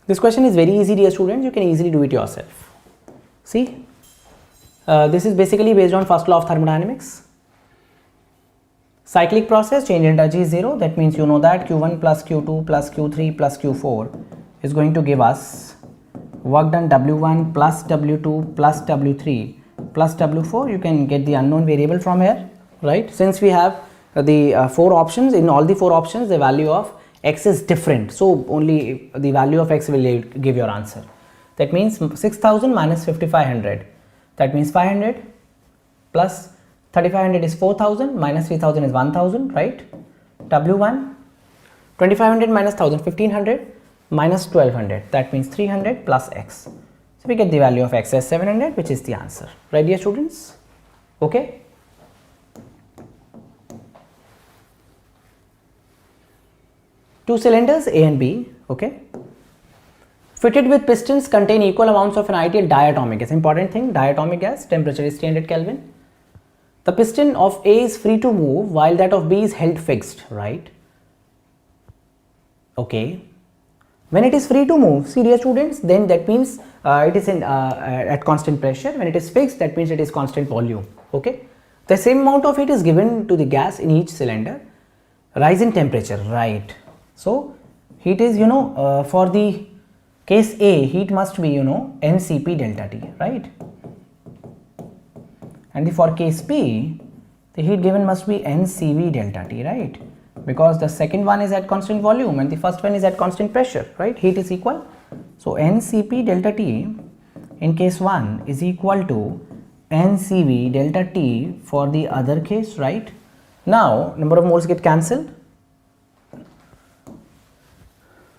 This question is very easy, dear students. You can easily do it yourself. See, this is basically based on first law of thermodynamics. Cyclic process, change in energy is 0. That means you know that Q1 plus Q2 plus Q3 plus Q4 is going to give us work done W1 plus W2 plus W3 plus W4. You can get the unknown variable from here, right? Since we have the 4 options, in all the 4 options the value of x is different, so only the value of x will give your answer. That means 6000 minus 5500, that means 500 plus 3500 is 4000 minus 3000 is 1000, right? W1 2500 minus 1000 1500 minus 1200, that means 300 plus x. So we get the value of x as 700, which is the answer, right, dear students? Okay. Two cylinders A and B, okay, fitted with pistons contain equal amounts of an ideal diatomic gas. Important thing, diatomic gas, temperature is 300 Kelvin. The piston of A is free to move while that of B is held fixed, right? Okay. When it is free to move, see dear students, then that means it is at constant pressure. When it is fixed, that means it is constant volume. Okay. The same amount of heat is given to the gas in each cylinder. Rise in temperature, right? So heat is for the case A, heat must be NCP delta T, right? And for case B, the heat given must be NCV delta T, right? Because the second one is at constant volume and the first one is at constant pressure, right? Heat is equal. So NCP delta T in case 1 is equal to NCV delta T for the other case, right? Now number of moles get cancelled.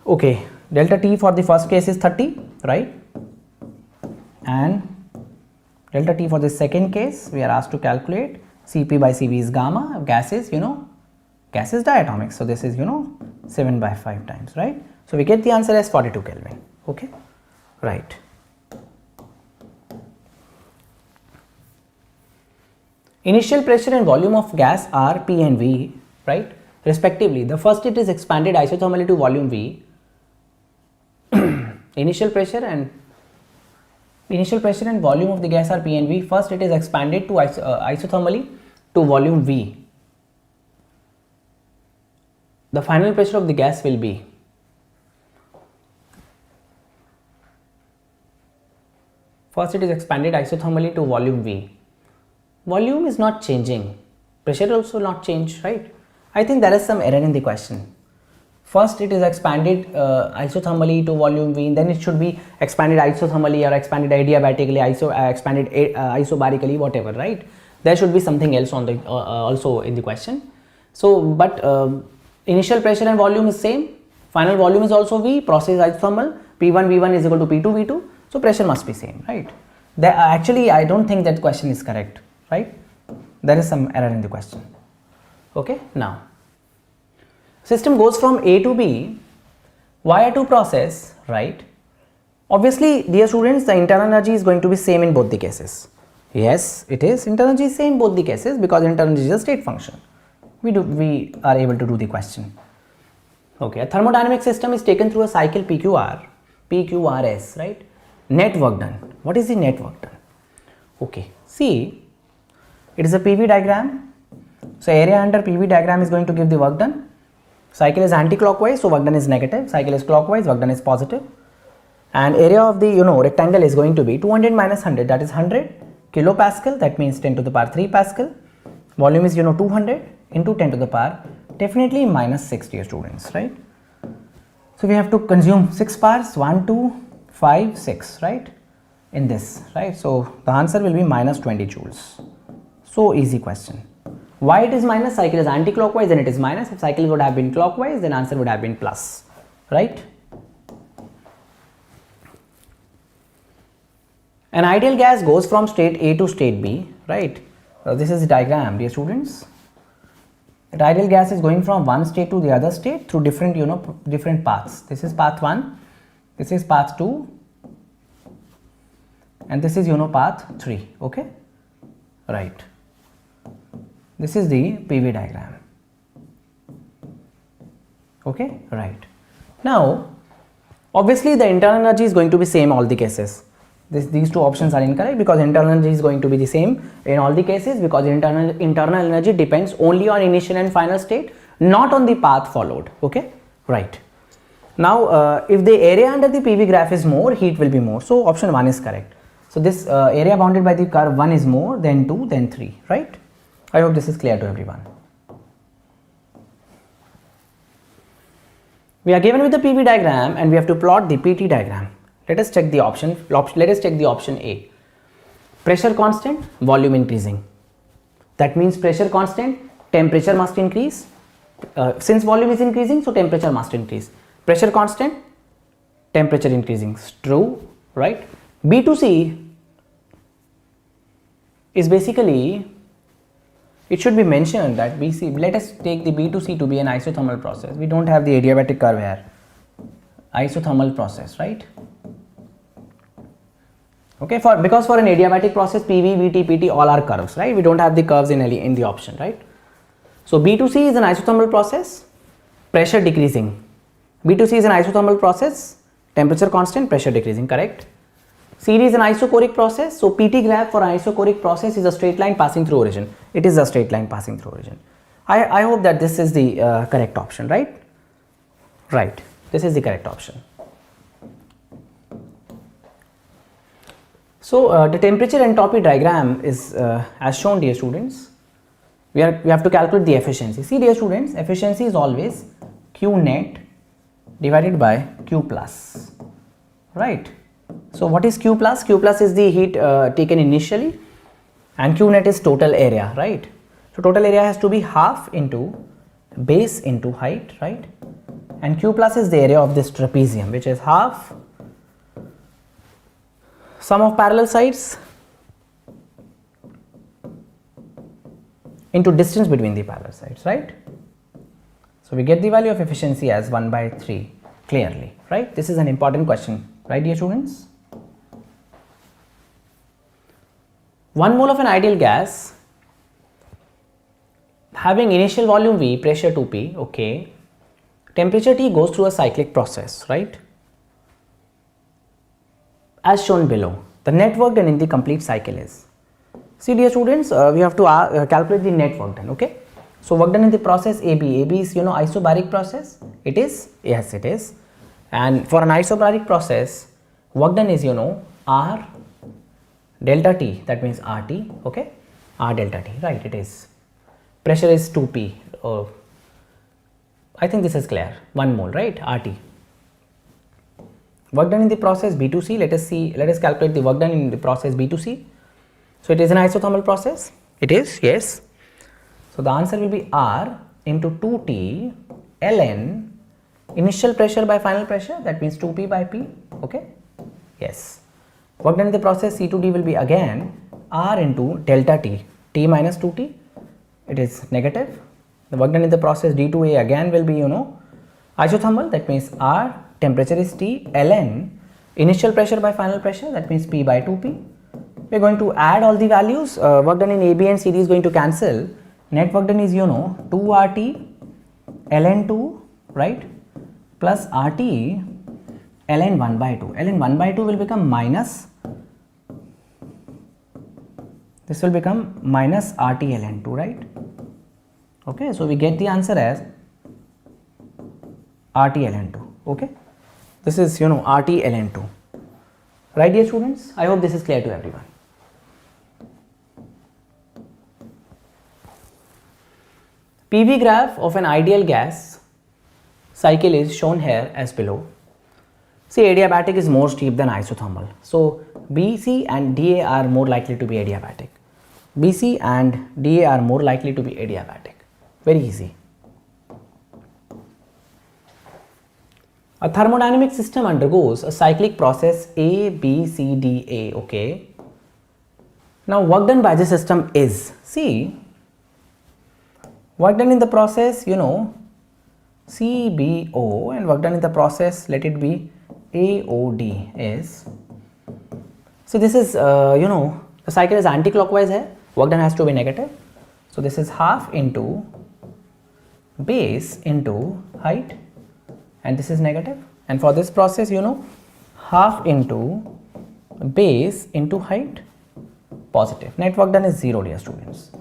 Okay, delta T for the first case is 30, right? And delta T for the second case, we are asked to calculate. Cp by Cv is gamma, gas is gas is diatomic, so this is 7 by 5 times, right? So we get the answer as 42 Kelvin. Okay, right. Initial pressure and volume of gas are P and V, right, respectively. The first, it is expanded isothermally to volume V. Initial pressure and volume of the gas are P and V. First, it is expanded to isothermally to volume V. The final pressure of the gas will be first, it is expanded isothermally to volume V. Volume is not changing, pressure also not changed, right? I think there is some error in the question. First, it is expanded isothermally to volume V, then it should be expanded isothermally or expanded adiabatically, expanded isobarically, whatever, right? There should be something else on the also in the question. So, but initial pressure and volume is same, final volume is also V, process isothermal, P1 V1 is equal to P2 V2, so pressure must be same, right? Actually, I don't think that question is correct, right? There is some error in the question. Okay, now system goes from A to B via 2 process, right? Obviously, dear students, the internal energy is going to be same in both the cases. Yes, it is. Internal energy is same in both the cases because internal energy is a state function. We are able to do the question. Okay, a thermodynamic system is taken through a cycle PQR, PQRS, right? Net work done. What is the net work done? Okay, see, it is a PV diagram. So area under PV diagram is going to give the work done. Cycle is anti-clockwise, so work done is negative. Cycle is clockwise, work done is positive. And area of the rectangle is going to be 200 minus 100, that is 100 kilopascal, that means 10 to the power 3 Pascal. Volume is 200 into 10 to the power Definitely minus 6, dear students, right? So we have to consume 6 powers, 1, 2, 5, 6, right? In this, right? So the answer will be minus 20 joules. So easy question. Why it is minus? Cycle is anti-clockwise, then it is minus. If cycle would have been clockwise, then answer would have been plus, right? An ideal gas goes from state A to state B, right? This is the diagram, dear students. The ideal gas is going from one state to the other state through different, different paths. This is path 1, this is path 2, and this is, path 3, okay? Right. This is the PV diagram, okay? Right. Now, obviously the internal energy is going to be same all the cases. These two options are incorrect because internal energy is going to be the same in all the cases because internal energy depends only on initial and final state, not on the path followed, okay? Right. Now, if the area under the PV graph is more, heat will be more. So, option 1 is correct. So, this area bounded by the curve 1 is more, then 2, then 3, right? I hope this is clear to everyone. We are given with the PV diagram and we have to plot the PT diagram. Let us check the option. Let us check the option A. Pressure constant, volume increasing. That means pressure constant, temperature must increase. Since volume is increasing, so temperature must increase. Pressure constant, temperature increasing. True, right? B to C is basically, it should be mentioned that BC, let us take the B to C to be an isothermal process. We don't have the adiabatic curve here. Isothermal process, right? Okay, because for an adiabatic process, PV, VT, PT all are curves, right? We don't have the curves in the option, right? So B to C is an isothermal process, pressure decreasing. B to C is an isothermal process, temperature constant, pressure decreasing, correct? CD is an isochoric process, so PT graph for an isochoric process is a straight line passing through origin. It is a straight line passing through origin. I hope that this is the correct option, right? Right, this is the correct option. So, the temperature entropy diagram is as shown, dear students. We have to calculate the efficiency. See, dear students, efficiency is always Q net divided by Q plus, right? So, what is Q plus? Q plus is the heat taken initially and Q net is total area, right? So, total area has to be half into base into height, right? And Q plus is the area of this trapezium, which is half sum of parallel sides into distance between the parallel sides, right? So, we get the value of efficiency as 1 by 3 clearly, right? This is an important question, right, dear students? 1 mole of an ideal gas having initial volume V, pressure 2P, okay, temperature T goes through a cyclic process, right? As shown below. The net work done in the complete cycle is. See, dear students, we have to calculate the net work done, okay? So, work done in the process AB. AB is, isobaric process. It is? Yes, it is. And for an isobaric process, work done is, R delta T, that means RT, okay? R delta T, right, it is. Pressure is 2P. I think this is clear. 1 mole, right? RT. Work done in the process B2C, let us calculate the work done in the process B2C. So, it is an isothermal process, it is, yes. So, the answer will be R into 2T ln initial pressure by final pressure, that means 2P by P, okay, yes. Work done in the process C2D will be again R into delta T, T minus 2T, it is negative. The work done in the process D2A again will be, isothermal, that means R, temperature is T, ln initial pressure by final pressure, that means P by 2P. We are going to add all the values. Work done in AB and CD is going to cancel. Net work done is 2RT ln 2, right, plus RT ln 1 by 2. Ln 1 by 2 will become minus, this will become minus RT ln 2, right? Okay, so we get the answer as RT ln 2, okay? This is, RT ln 2, right, dear students? I hope this is clear to everyone. PV graph of an ideal gas cycle is shown here as below. See, adiabatic is more steep than isothermal. So, BC and DA are more likely to be adiabatic. BC and DA are more likely to be adiabatic. Very easy. A thermodynamic system undergoes a cyclic process A, B, C, D, A. Okay. Now, work done by the system is, see, work done in the process, you know, CBO, and work done in the process, let it be AOD is, so this is you know, the cycle is anti-clockwise here, work done has to be negative. So, this is half into base into height, and this is negative, and for this process, you know, half into base into height, positive. Net work done is 0, dear students.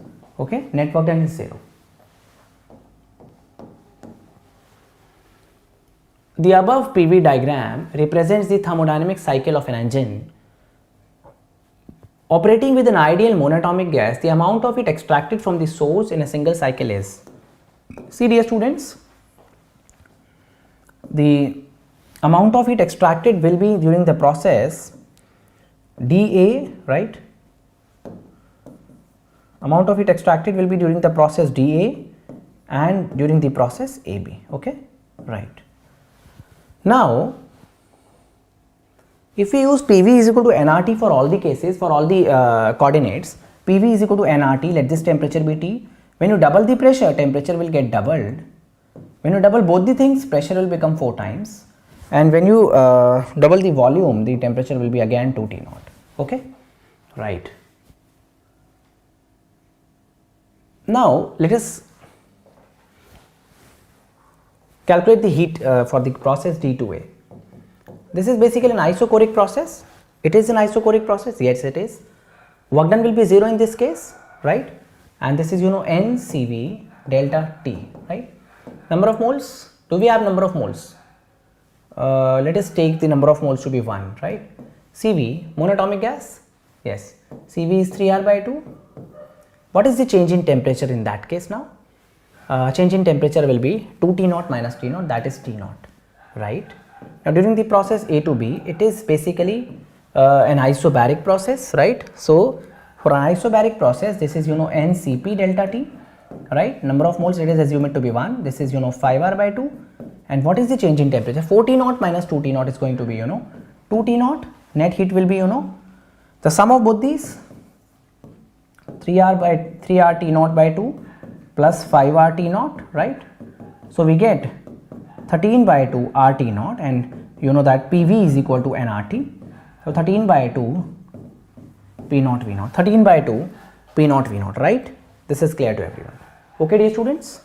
Okay, net work done is 0. The above PV diagram represents the thermodynamic cycle of an engine operating with an ideal monatomic gas. The amount of it extracted from the source in a single cycle is, see dear students, the amount of it extracted will be during the process dA, right? Amount of it extracted will be during the process dA and during the process AB. Okay, right. Now, if we use PV is equal to nRT for all the cases, for all the coordinates, PV is equal to nRT, let this temperature be T. When you double the pressure, temperature will get doubled. When you double both the things, pressure will become 4 times. And when you double the volume, the temperature will be again 2 T naught. Okay, right. Now, let us calculate the heat for the process D2A. This is basically an isochoric process. It is an isochoric process. Yes, it is. Work done will be 0 in this case, right? And this is, you know, NCV delta T, right? Number of moles. Do we have number of moles? Let us take the number of moles to be 1, right? CV, monatomic gas. Yes. CV is 3R by 2. What is the change in temperature in that case now? Change in temperature will be 2 T naught minus T naught, that is T naught, right? Now, during the process A to B, it is basically an isobaric process, right? So, for an isobaric process, this is, you know, NCP delta T, right? Number of moles, let us assume it to be 1. This is, you know, 5R by 2. And what is the change in temperature? 4 T naught minus 2 T naught is going to be, you know, 2 T naught. Net heat will be, you know, the sum of both these 3R T naught by 2 plus 5R T naught, right? So, we get 13 by 2 R T naught, and you know that PV is equal to nRT. So, 13 by 2 P naught V naught, 13 by 2 P naught V naught, right? This is clear to everyone. Okay, dear students?